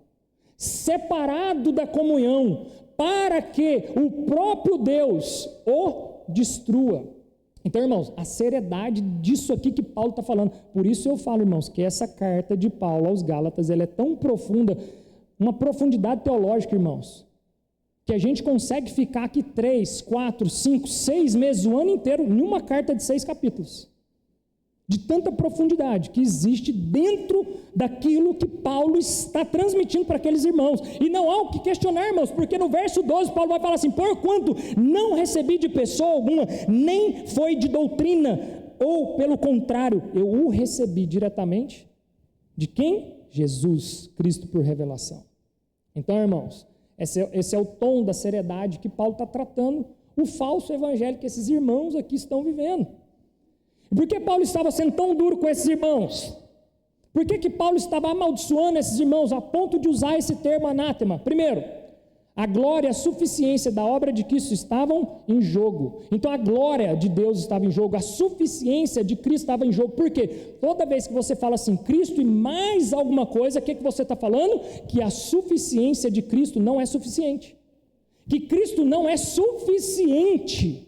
Separado da comunhão, para que o próprio Deus o destrua. Então, irmãos, a seriedade disso aqui que Paulo está falando, por isso eu falo, irmãos, que essa carta de Paulo aos Gálatas, ela é tão profunda, uma profundidade teológica, irmãos, que a gente consegue ficar aqui 3, 4, 5, 6 meses, o ano inteiro, em uma carta de 6 capítulos. De tanta profundidade que existe dentro daquilo que Paulo está transmitindo para aqueles irmãos. E não há o que questionar, irmãos, porque no verso 12 Paulo vai falar assim: porquanto não recebi de pessoa alguma, nem foi de doutrina, ou pelo contrário, eu o recebi diretamente de quem? Jesus Cristo por revelação. Então, irmãos, esse é o tom da seriedade que Paulo está tratando o falso evangelho que esses irmãos aqui estão vivendo. Por que Paulo estava sendo tão duro com esses irmãos? Por que Paulo estava amaldiçoando esses irmãos a ponto de usar esse termo anátema? Primeiro, a glória e a suficiência da obra de Cristo estavam em jogo. Então a glória de Deus estava em jogo, a suficiência de Cristo estava em jogo. Por quê? Toda vez que você fala assim, Cristo e mais alguma coisa, o que você está falando? Que a suficiência de Cristo não é suficiente. Que Cristo não é suficiente.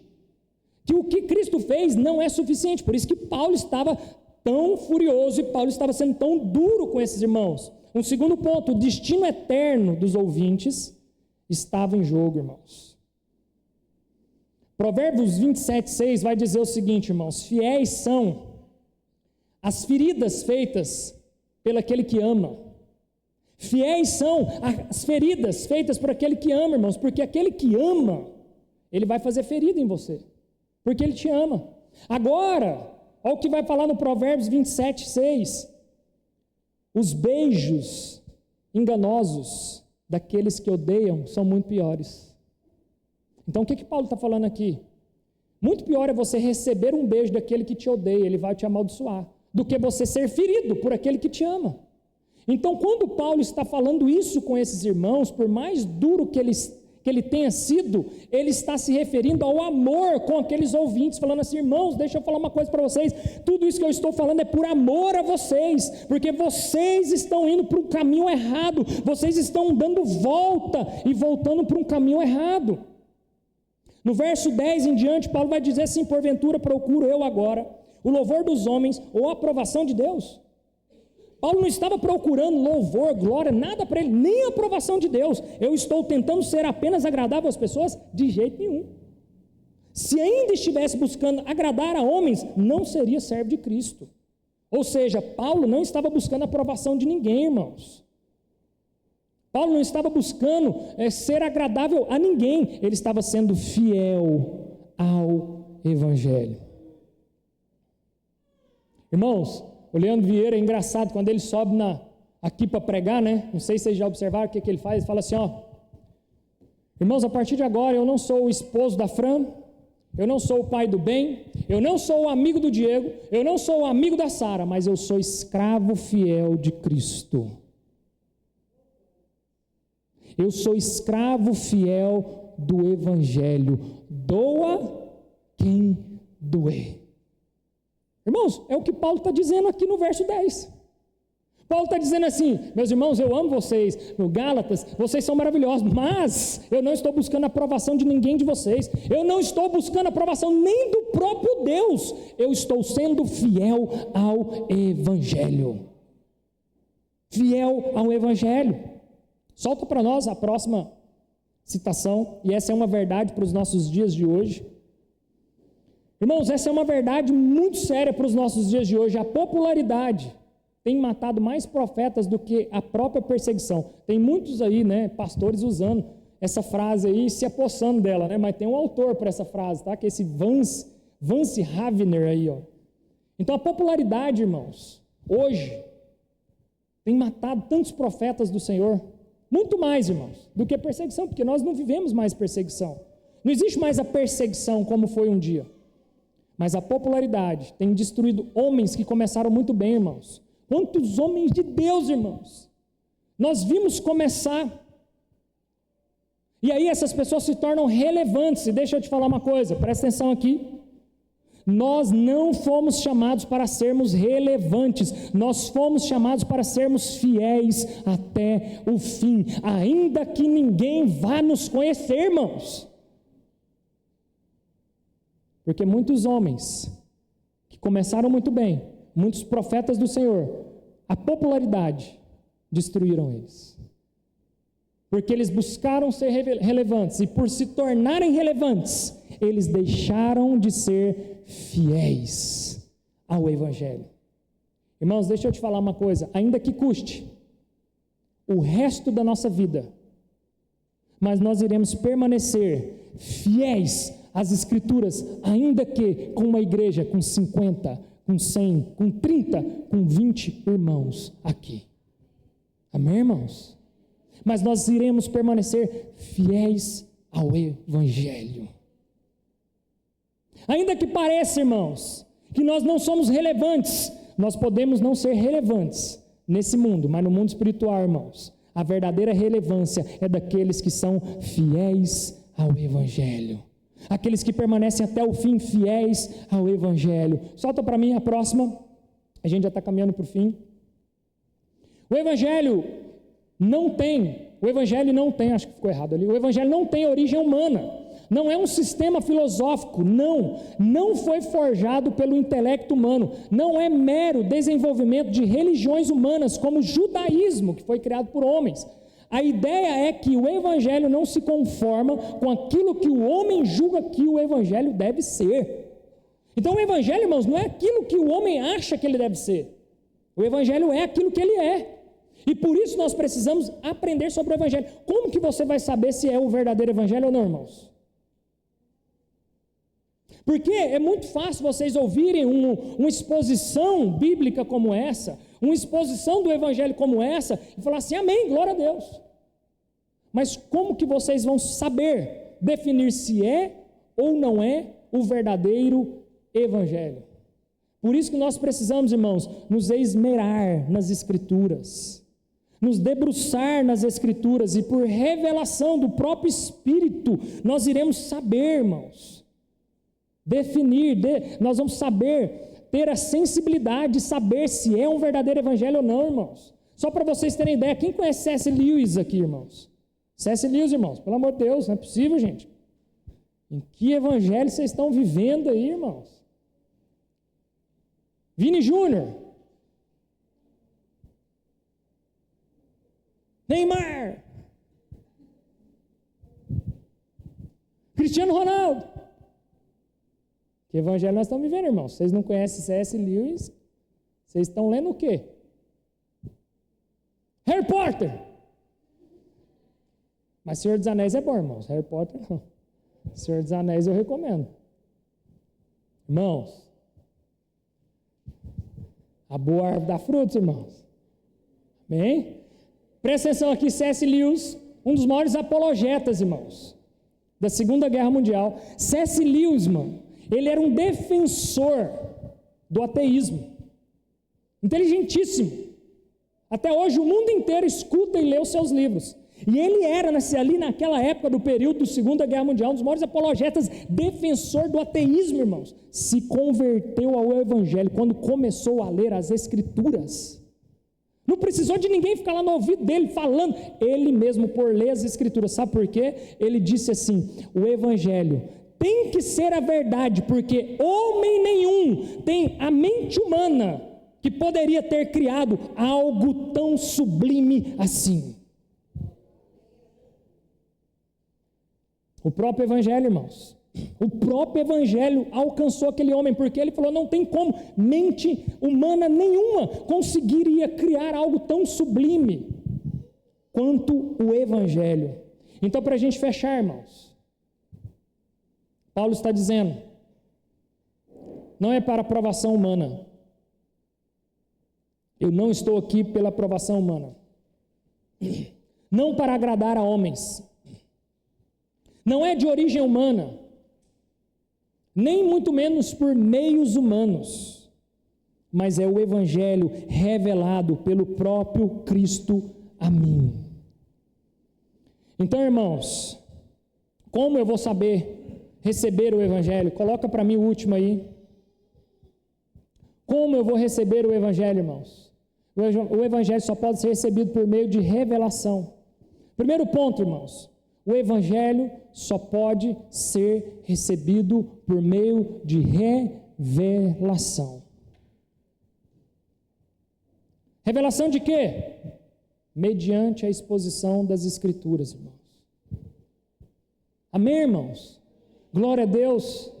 Que o que Cristo fez não é suficiente. Por isso que Paulo estava tão furioso e Paulo estava sendo tão duro com esses irmãos. Um segundo ponto, o destino eterno dos ouvintes estava em jogo, irmãos. Provérbios 27:6 vai dizer o seguinte, irmãos: fiéis são as feridas feitas pelo aquele que ama. Fiéis são as feridas feitas por aquele que ama, irmãos, porque aquele que ama, ele vai fazer ferida em você. Porque Ele te ama. Agora, olha o que vai falar no Provérbios 27:6. Os beijos enganosos daqueles que odeiam são muito piores. Então, o que Paulo está falando aqui? Muito pior é você receber um beijo daquele que te odeia, ele vai te amaldiçoar, do que você ser ferido por aquele que te ama. Então, quando Paulo está falando isso com esses irmãos, por mais duro que ele tenha sido, ele está se referindo ao amor com aqueles ouvintes, falando assim: irmãos, deixa eu falar uma coisa para vocês, tudo isso que eu estou falando é por amor a vocês, porque vocês estão indo para um caminho errado, vocês estão dando volta e voltando para um caminho errado. No verso 10 em diante, Paulo vai dizer assim: porventura procuro eu agora o louvor dos homens ou a aprovação de Deus? Paulo não estava procurando louvor, glória, nada para ele, nem a aprovação de Deus. Eu estou tentando ser apenas agradável às pessoas? De jeito nenhum. Se ainda estivesse buscando agradar a homens, não seria servo de Cristo. Ou seja, Paulo não estava buscando a aprovação de ninguém, irmãos. Paulo não estava buscando ser agradável a ninguém, ele estava sendo fiel ao Evangelho. Irmãos, o Leandro Vieira é engraçado, quando ele sobe aqui para pregar, né? Não sei se vocês já observaram o que ele faz. Ele fala assim: ó, irmãos, a partir de agora eu não sou o esposo da Fran, eu não sou o pai do bem, eu não sou o amigo do Diego, eu não sou o amigo da Sara, mas eu sou escravo fiel de Cristo. Eu sou escravo fiel do Evangelho. Doa quem doer. Irmãos, é o que Paulo está dizendo aqui no verso 10. Paulo está dizendo assim: meus irmãos, eu amo vocês, no Gálatas, vocês são maravilhosos, mas eu não estou buscando a aprovação de ninguém de vocês, eu não estou buscando a aprovação nem do próprio Deus, eu estou sendo fiel ao Evangelho. Fiel ao Evangelho. Solta para nós a próxima citação, e essa é uma verdade para os nossos dias de hoje. Irmãos, essa é uma verdade muito séria para os nossos dias de hoje. A popularidade tem matado mais profetas do que a própria perseguição. Tem muitos aí, né, pastores usando essa frase aí, se apossando dela, né, mas tem um autor para essa frase, tá, que é esse Vance Havner aí, ó. Então a popularidade, irmãos, hoje tem matado tantos profetas do Senhor, muito mais, irmãos, do que a perseguição, porque nós não vivemos mais perseguição. Não existe mais a perseguição como foi um dia. Mas a popularidade tem destruído homens que começaram muito bem, irmãos. Quantos homens de Deus, irmãos, nós vimos começar, e aí essas pessoas se tornam relevantes. E deixa eu te falar uma coisa, presta atenção aqui. Nós não fomos chamados para sermos relevantes, nós fomos chamados para sermos fiéis até o fim, ainda que ninguém vá nos conhecer, irmãos. Porque muitos homens que começaram muito bem, muitos profetas do Senhor, a popularidade destruíram eles. Porque eles buscaram ser relevantes, e por se tornarem relevantes, eles deixaram de ser fiéis ao Evangelho. Irmãos, deixa eu te falar uma coisa, ainda que custe o resto da nossa vida, mas nós iremos permanecer fiéis às Escrituras, ainda que com uma igreja com 50, com 100, com 30, com 20 irmãos aqui. Amém, irmãos? Mas nós iremos permanecer fiéis ao Evangelho. Ainda que pareça, irmãos, que nós não somos relevantes, nós podemos não ser relevantes nesse mundo, mas no mundo espiritual, irmãos, a verdadeira relevância é daqueles que são fiéis ao Evangelho. Aqueles que permanecem até o fim fiéis ao Evangelho. Solta para mim a próxima, a gente já está caminhando para o fim. O Evangelho não tem, acho que ficou errado ali, o Evangelho não tem origem humana. Não é um sistema filosófico, não foi forjado pelo intelecto humano, não é mero desenvolvimento de religiões humanas, como o judaísmo, que foi criado por homens. A ideia é que o Evangelho não se conforma com aquilo que o homem julga que o Evangelho deve ser. Então o Evangelho, irmãos, não é aquilo que o homem acha que ele deve ser. O Evangelho é aquilo que ele é. E por isso nós precisamos aprender sobre o Evangelho. Como que você vai saber se é o verdadeiro Evangelho ou não, irmãos? Porque é muito fácil vocês ouvirem uma exposição bíblica como essa, uma exposição do Evangelho como essa, e falar assim, amém, glória a Deus. Mas como que vocês vão saber definir se é ou não é o verdadeiro Evangelho? Por isso que nós precisamos, irmãos, nos esmerar nas Escrituras, nos debruçar nas Escrituras, e por revelação do próprio Espírito, nós iremos saber, irmãos, definir, nós vamos saber, ter a sensibilidade de saber se é um verdadeiro Evangelho ou não, irmãos. Só para vocês terem ideia, quem conhece C.S. Lewis aqui, irmãos? C.S. Lewis, irmãos, pelo amor de Deus, não é possível, gente. Em que Evangelho vocês estão vivendo aí, irmãos? Vini Júnior, Neymar, Cristiano Ronaldo. Que Evangelho nós estamos vivendo, irmãos? Vocês não conhecem C.S. Lewis? Vocês estão lendo o quê? Harry Potter. Mas Senhor dos Anéis é bom, irmãos. Harry Potter não. Senhor dos Anéis eu recomendo. Irmãos, a boa árvore dá frutos, irmãos. Bem? Presta atenção aqui, C.S. Lewis, um dos maiores apologetas, irmãos, da Segunda Guerra Mundial. C.S. Lewis, mano, ele era um defensor do ateísmo, inteligentíssimo. Até hoje o mundo inteiro escuta e lê os seus livros. E ele era, ali naquela época do período da Segunda Guerra Mundial, um dos maiores apologetas, defensor do ateísmo, irmãos. Se converteu ao Evangelho quando começou a ler as Escrituras. Não precisou de ninguém ficar lá no ouvido dele falando, ele mesmo por ler as Escrituras. Sabe por quê? Ele disse assim, o Evangelho tem que ser a verdade, porque homem nenhum tem a mente humana que poderia ter criado algo tão sublime assim. O próprio Evangelho, irmãos, o próprio Evangelho alcançou aquele homem, porque ele falou, não tem como, mente humana nenhuma conseguiria criar algo tão sublime quanto o Evangelho. Então, para a gente fechar, irmãos, Paulo está dizendo, não é para aprovação humana, eu não estou aqui pela aprovação humana, não para agradar a homens, não é de origem humana, nem muito menos por meios humanos, mas é o Evangelho revelado pelo próprio Cristo a mim. Então, irmãos, como eu vou saber receber o Evangelho? Coloca para mim o último aí. Como eu vou receber o Evangelho, irmãos? O Evangelho só pode ser recebido por meio de revelação. Primeiro ponto, irmãos, O Evangelho só pode ser recebido por meio de revelação. Revelação de quê? Mediante a exposição das Escrituras, irmãos. Amém, irmãos? Glória a Deus.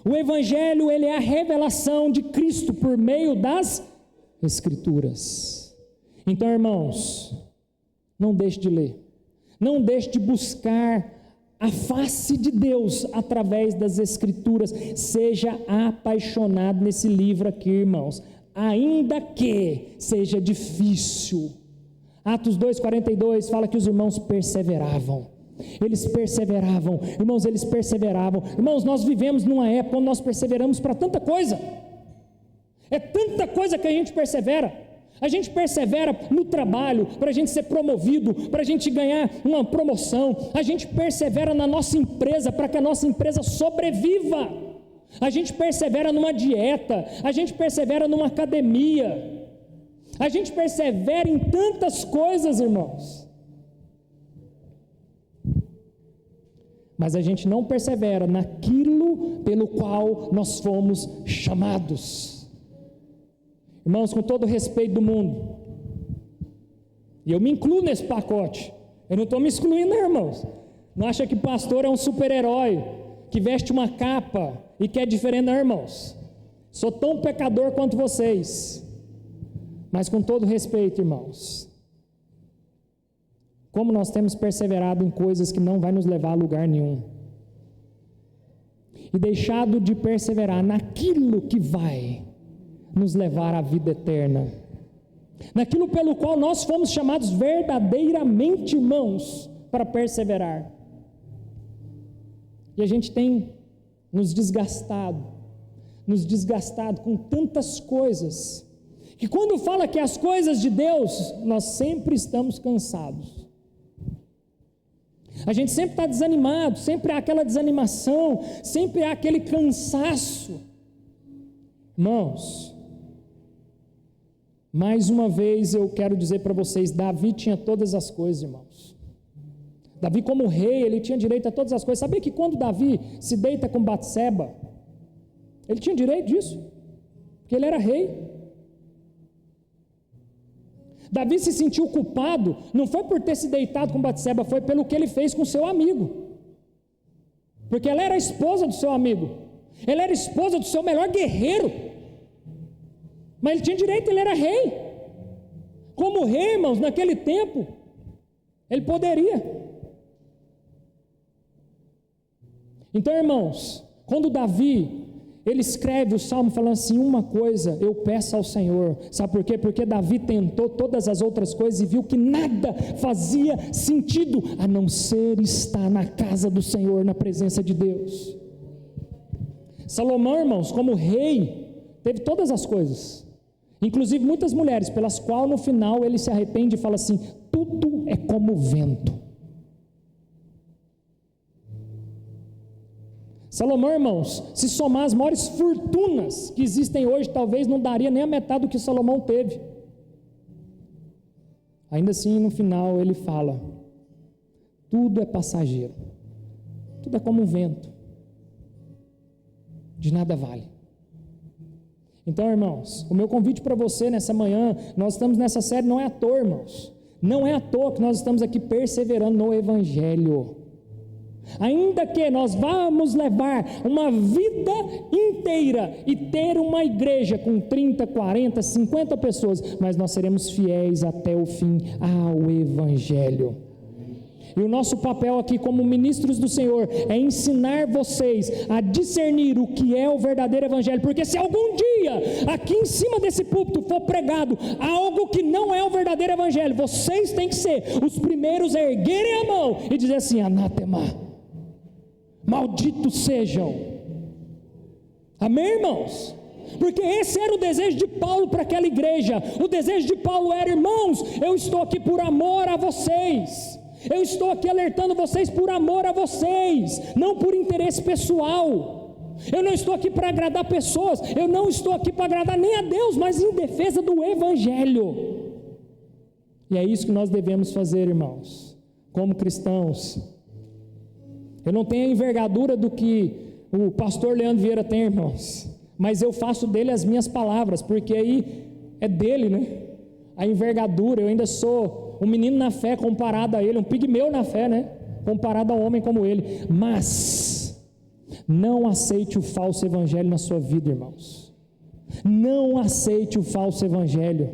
O Evangelho, ele é a revelação de Cristo por meio das Escrituras. Então, irmãos, não deixe de ler. Não deixe de buscar a face de Deus através das Escrituras. Seja apaixonado nesse livro aqui, irmãos. Ainda que seja difícil. Atos 2,42 fala que os irmãos perseveravam. Eles perseveravam, irmãos, eles perseveravam. Irmãos, nós vivemos numa época onde nós perseveramos para tanta coisa. É tanta coisa que a gente persevera. A gente persevera no trabalho, para a gente ser promovido, para a gente ganhar uma promoção. A gente persevera na nossa empresa, para que a nossa empresa sobreviva. A gente persevera numa dieta, a gente persevera numa academia. A gente persevera em tantas coisas, irmãos. Mas a gente não persevera naquilo pelo qual nós fomos chamados. Irmãos, com todo o respeito do mundo, e eu me incluo nesse pacote, eu não estou me excluindo, não, irmãos. Não acha que pastor é um super-herói, que veste uma capa e que é diferente, não, irmãos. Sou tão pecador quanto vocês, mas com todo respeito, irmãos, como nós temos perseverado em coisas que não vai nos levar a lugar nenhum, e deixado de perseverar naquilo que vai nos levar à vida eterna, naquilo pelo qual nós fomos chamados verdadeiramente, irmãos, para perseverar. E a gente tem nos desgastado com tantas coisas, que quando fala que as coisas de Deus, nós sempre estamos cansados. A gente sempre está desanimado, sempre há aquela desanimação, sempre há aquele cansaço. Irmãos, mais uma vez eu quero dizer para vocês, Davi tinha todas as coisas, irmãos. Davi, como rei, ele tinha direito a todas as coisas. Sabia que quando Davi se deita com Batseba, ele tinha direito disso, porque ele era rei. Davi se sentiu culpado, não foi por ter se deitado com Batseba, foi pelo que ele fez com seu amigo, porque ela era a esposa do seu amigo, ela era a esposa do seu melhor guerreiro, mas ele tinha direito, ele era rei. Como rei, irmãos, naquele tempo, ele poderia. Então, irmãos, quando Davi, ele escreve o salmo falando assim, uma coisa eu peço ao Senhor, sabe por quê? Porque Davi tentou todas as outras coisas e viu que nada fazia sentido, a não ser estar na casa do Senhor, na presença de Deus. Salomão, irmãos, como rei, teve todas as coisas, inclusive muitas mulheres, pelas quais no final ele se arrepende e fala assim, tudo é como vento. Salomão, irmãos, se somar as maiores fortunas que existem hoje, talvez não daria nem a metade do que Salomão teve. Ainda assim, no final ele fala, tudo é passageiro, tudo é como um vento, de nada vale. Então, irmãos, o meu convite para você nessa manhã, nós estamos nessa série, não é à toa, irmãos, não é à toa que nós estamos aqui perseverando no Evangelho. Ainda que nós vamos levar uma vida inteira e ter uma igreja com 30, 40, 50 pessoas, mas nós seremos fiéis até o fim ao Evangelho. E o nosso papel aqui como ministros do Senhor é ensinar vocês a discernir o que é o verdadeiro Evangelho, porque se algum dia aqui em cima desse púlpito for pregado algo que não é o verdadeiro Evangelho, vocês têm que ser os primeiros a erguerem a mão e dizer assim, anátema, malditos sejam. Amém, irmãos? Porque esse era o desejo de Paulo para aquela igreja. O desejo de Paulo era, irmãos, eu estou aqui por amor a vocês, eu estou aqui alertando vocês por amor a vocês, não por interesse pessoal. Eu não estou aqui para agradar pessoas, eu não estou aqui para agradar nem a Deus, mas em defesa do Evangelho. E é isso que nós devemos fazer, irmãos. como cristãos. Eu não tenho a envergadura do que o pastor Leandro Vieira tem, irmãos, mas eu faço dele as minhas palavras, porque aí é dele, né? A envergadura, eu ainda sou um menino na fé comparado a ele, um pigmeu na fé, né? Comparado a um homem como ele. Mas não aceite o falso evangelho na sua vida, irmãos. Não aceite o falso evangelho.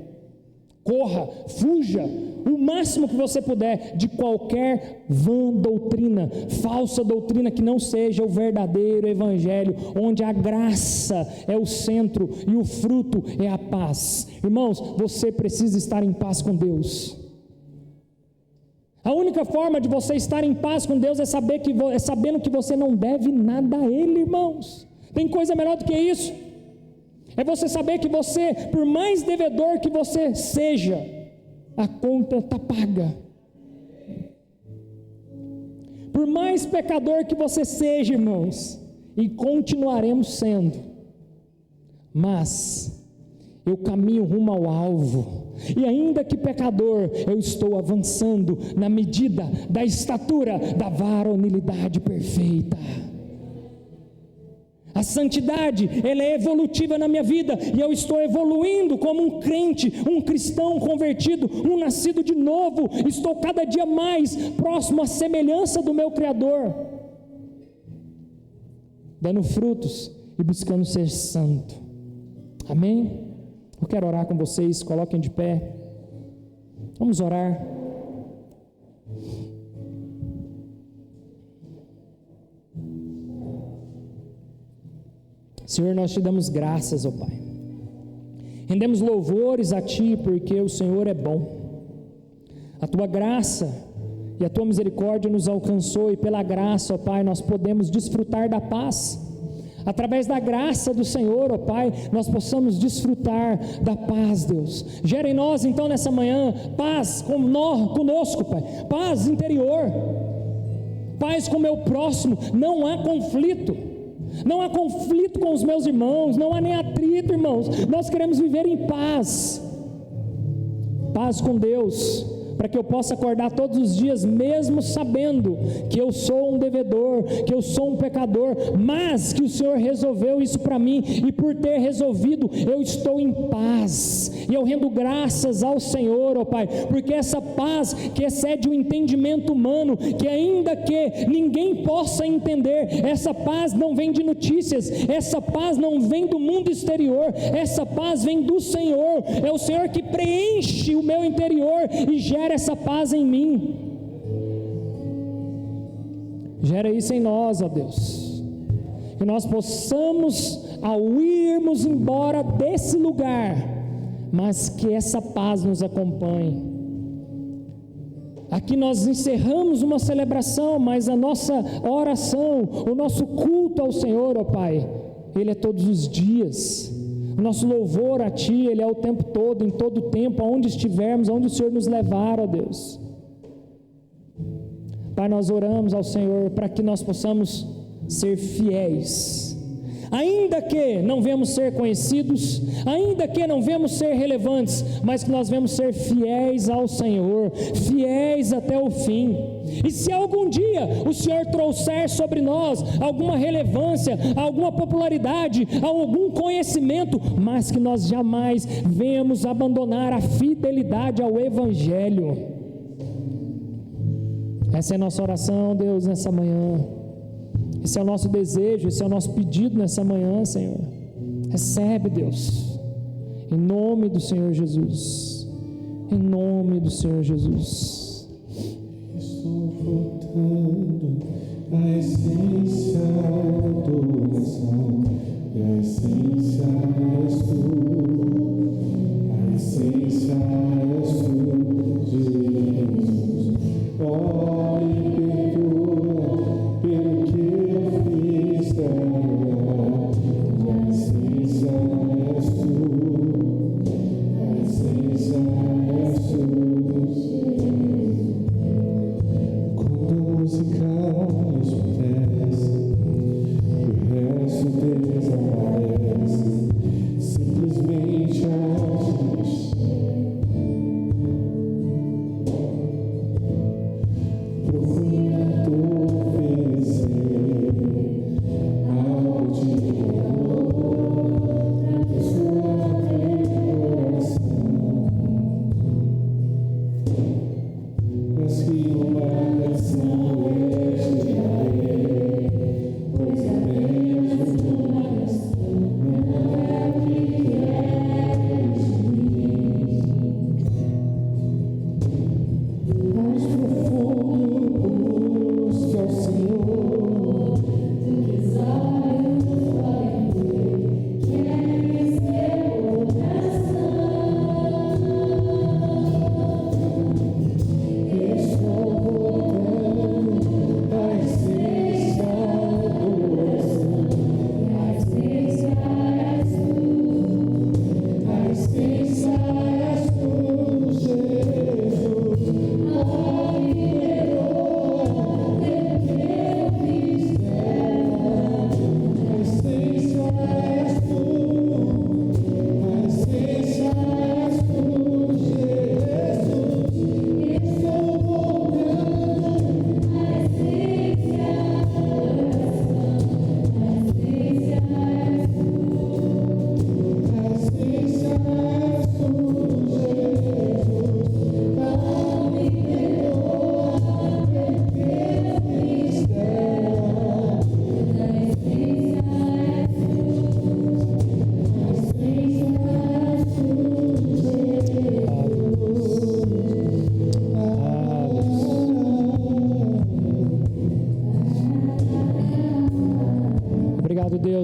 Corra, fuja o máximo que você puder de qualquer vã doutrina, falsa doutrina que não seja o verdadeiro evangelho, onde a graça é o centro e o fruto é a paz. Irmãos, você precisa estar em paz com Deus. A única forma de você estar em paz com Deus é sabendo que você não deve nada a Ele, irmãos. Tem coisa melhor do que isso? É você saber que você, por mais devedor que você seja, a conta está paga. Por mais pecador que você seja, irmãos, e continuaremos sendo, mas eu caminho rumo ao alvo, e ainda que pecador, eu estou avançando na medida da estatura da varonilidade perfeita. A santidade, ela é evolutiva na minha vida, e eu estou evoluindo como um crente, um cristão convertido, um nascido de novo. Estou cada dia mais próximo à semelhança do meu Criador, dando frutos e buscando ser santo. Amém? Eu quero orar com vocês, coloquem de pé, vamos orar. Senhor, nós te damos graças, ó Pai, rendemos louvores a Ti, porque o Senhor é bom, a Tua graça e a Tua misericórdia nos alcançou, e pela graça, ó Pai, nós podemos desfrutar da paz. Através da graça do Senhor, ó Pai, nós possamos desfrutar da paz, Deus. Gera em nós então nessa manhã paz conosco, Pai, paz interior, paz com o meu próximo. Não há conflito, não há conflito com os meus irmãos, não há nem atrito, irmãos. Nós queremos viver em paz, paz com Deus, para que eu possa acordar todos os dias, mesmo sabendo que eu sou um devedor, que eu sou um pecador, mas que o Senhor resolveu isso para mim, e por ter resolvido, eu estou em paz, e eu rendo graças ao Senhor, ó Pai, porque essa paz que excede o entendimento humano, que ainda que ninguém possa entender, essa paz não vem de notícias, essa paz não vem do mundo exterior, essa paz vem do Senhor. É o Senhor que preenche o meu interior e gera essa paz em mim. Gera isso em nós, ó Deus, que nós possamos, ao irmos embora desse lugar, mas que essa paz nos acompanhe. Aqui nós encerramos uma celebração, mas a nossa oração, o nosso culto ao Senhor, ó Pai, ele é todos os dias. O nosso louvor a Ti, ele é o tempo todo, em todo o tempo, aonde estivermos, aonde o Senhor nos levar, ó Deus. Pai, nós oramos ao Senhor para que nós possamos ser fiéis, ainda que não venhamos ser conhecidos, ainda que não venhamos ser relevantes, mas que nós venhamos ser fiéis ao Senhor, fiéis até o fim. E se algum dia o Senhor trouxer sobre nós alguma relevância, alguma popularidade, algum conhecimento, mas que nós jamais venhamos abandonar a fidelidade ao Evangelho. Essa é a nossa oração, Deus, nessa manhã. Esse é o nosso desejo, esse é o nosso pedido nessa manhã, Senhor. Recebe, Deus, em nome do Senhor Jesus, em nome do Senhor Jesus. Estou voltando à essência da adoração, e a essência és Tu, a essência és Tu, Jesus. Oh, me perdoa pelo que eu fiz terra, a essência és Tu, a essência és Tu. Quando a música escurece, o resto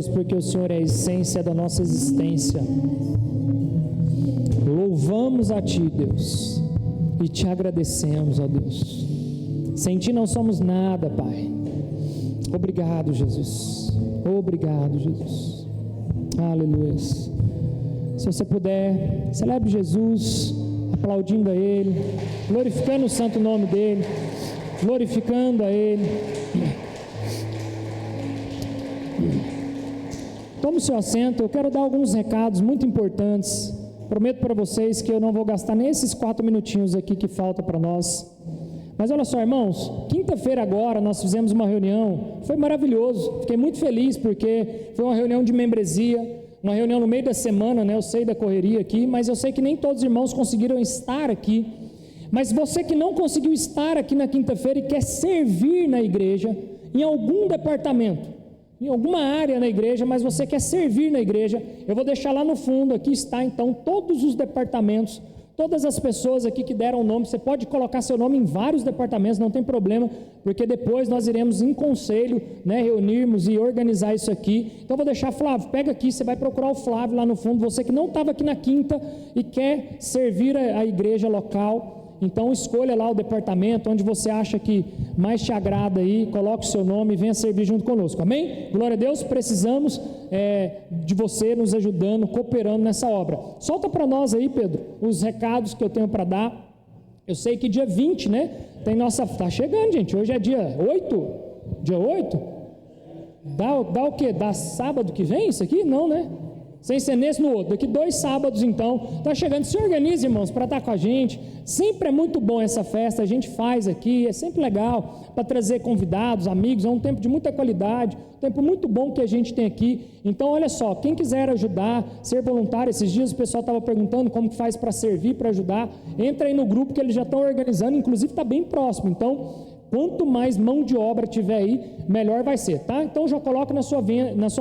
Deus, porque o Senhor é a essência da nossa existência. Louvamos a Ti, Deus, e Te agradecemos, ó Deus. Sem Ti não somos nada, Pai. Obrigado, Jesus. Obrigado, Jesus. Aleluia. Se você puder, celebre Jesus, aplaudindo a Ele, glorificando o santo nome dEle, glorificando a Ele. Tome o seu assento. Eu quero dar alguns recados muito importantes. Prometo para vocês que eu não vou gastar nem esses 4 minutinhos aqui que falta para nós. Mas olha só, irmãos, quinta-feira agora nós fizemos uma reunião, foi maravilhoso, fiquei muito feliz porque foi uma reunião de membresia, uma reunião no meio da semana, né? Eu sei da correria aqui, mas eu sei que nem todos os irmãos conseguiram estar aqui. Mas você que não conseguiu estar aqui na quinta-feira e quer servir na igreja, em algum departamento, em alguma área na igreja, mas você quer servir na igreja, eu vou deixar lá no fundo, aqui está então todos os departamentos, todas as pessoas aqui que deram o nome. Você pode colocar seu nome em vários departamentos, não tem problema, porque depois nós iremos em conselho, né, reunirmos e organizar isso aqui. Então vou deixar, Flávio, pega aqui, você vai procurar o Flávio lá no fundo, você que não estava aqui na quinta e quer servir a igreja local. Então escolha lá o departamento onde você acha que mais te agrada aí, coloque o seu nome e venha servir junto conosco, amém? Glória a Deus, precisamos de você nos ajudando, cooperando nessa obra. Solta para nós aí, Pedro, os recados que eu tenho para dar. Eu sei que dia 20, né, tem nossa, tá chegando, gente, hoje é dia 8, dia 8, dá o quê? Dá sábado que vem isso aqui? Não, né? Sem ser nesse no outro, daqui 2 sábados então, está chegando. Se organize, irmãos, para estar com a gente. Sempre é muito bom essa festa, a gente faz aqui, é sempre legal para trazer convidados, amigos. É um tempo de muita qualidade, um tempo muito bom que a gente tem aqui. Então olha só, quem quiser ajudar, ser voluntário, esses dias o pessoal estava perguntando como que faz para servir, para ajudar. Entra aí no grupo que eles já estão organizando, inclusive está bem próximo. Então quanto mais mão de obra tiver aí, melhor vai ser, tá? Então já coloca na sua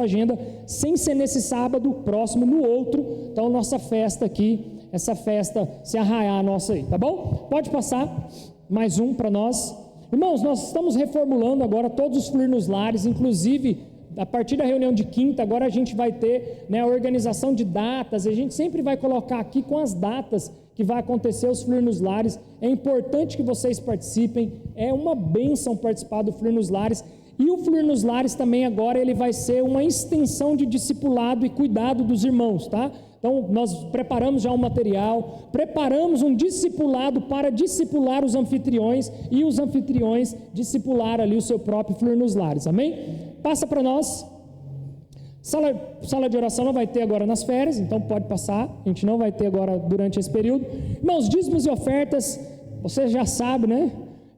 agenda, sem ser nesse sábado, próximo no outro. Então nossa festa aqui, essa festa se arraiar nossa aí, tá bom? Pode passar mais um para nós. Irmãos, nós estamos reformulando agora todos os Fluir nos Lares, inclusive a partir da reunião de quinta, agora a gente vai ter, né, a organização de datas. A gente sempre vai colocar aqui com as datas que vai acontecer os Fluir nos Lares. É importante que vocês participem, é uma bênção participar do Fluir nos Lares. E o Fluir nos Lares também agora ele vai ser uma extensão de discipulado e cuidado dos irmãos, tá? Então nós preparamos já um material, preparamos um discipulado para discipular os anfitriões e os anfitriões discipular ali o seu próprio Fluir nos Lares, amém? Passa para nós. Sala de oração não vai ter agora nas férias, então pode passar, a gente não vai ter agora durante esse período. Irmãos, dízimos e ofertas, você já sabe, né?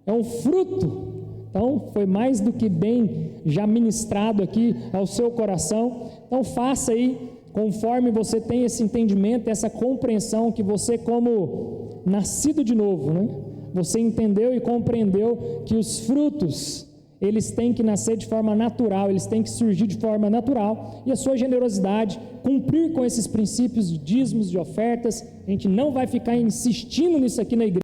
É um fruto, então foi mais do que bem já ministrado aqui ao seu coração. Então faça aí, conforme você tem esse entendimento, essa compreensão, que você como nascido de novo, né? Você entendeu e compreendeu que os frutos, eles têm que nascer de forma natural, eles têm que surgir de forma natural, e a sua generosidade, cumprir com esses princípios de dízimos, de ofertas. A gente não vai ficar insistindo nisso aqui na igreja,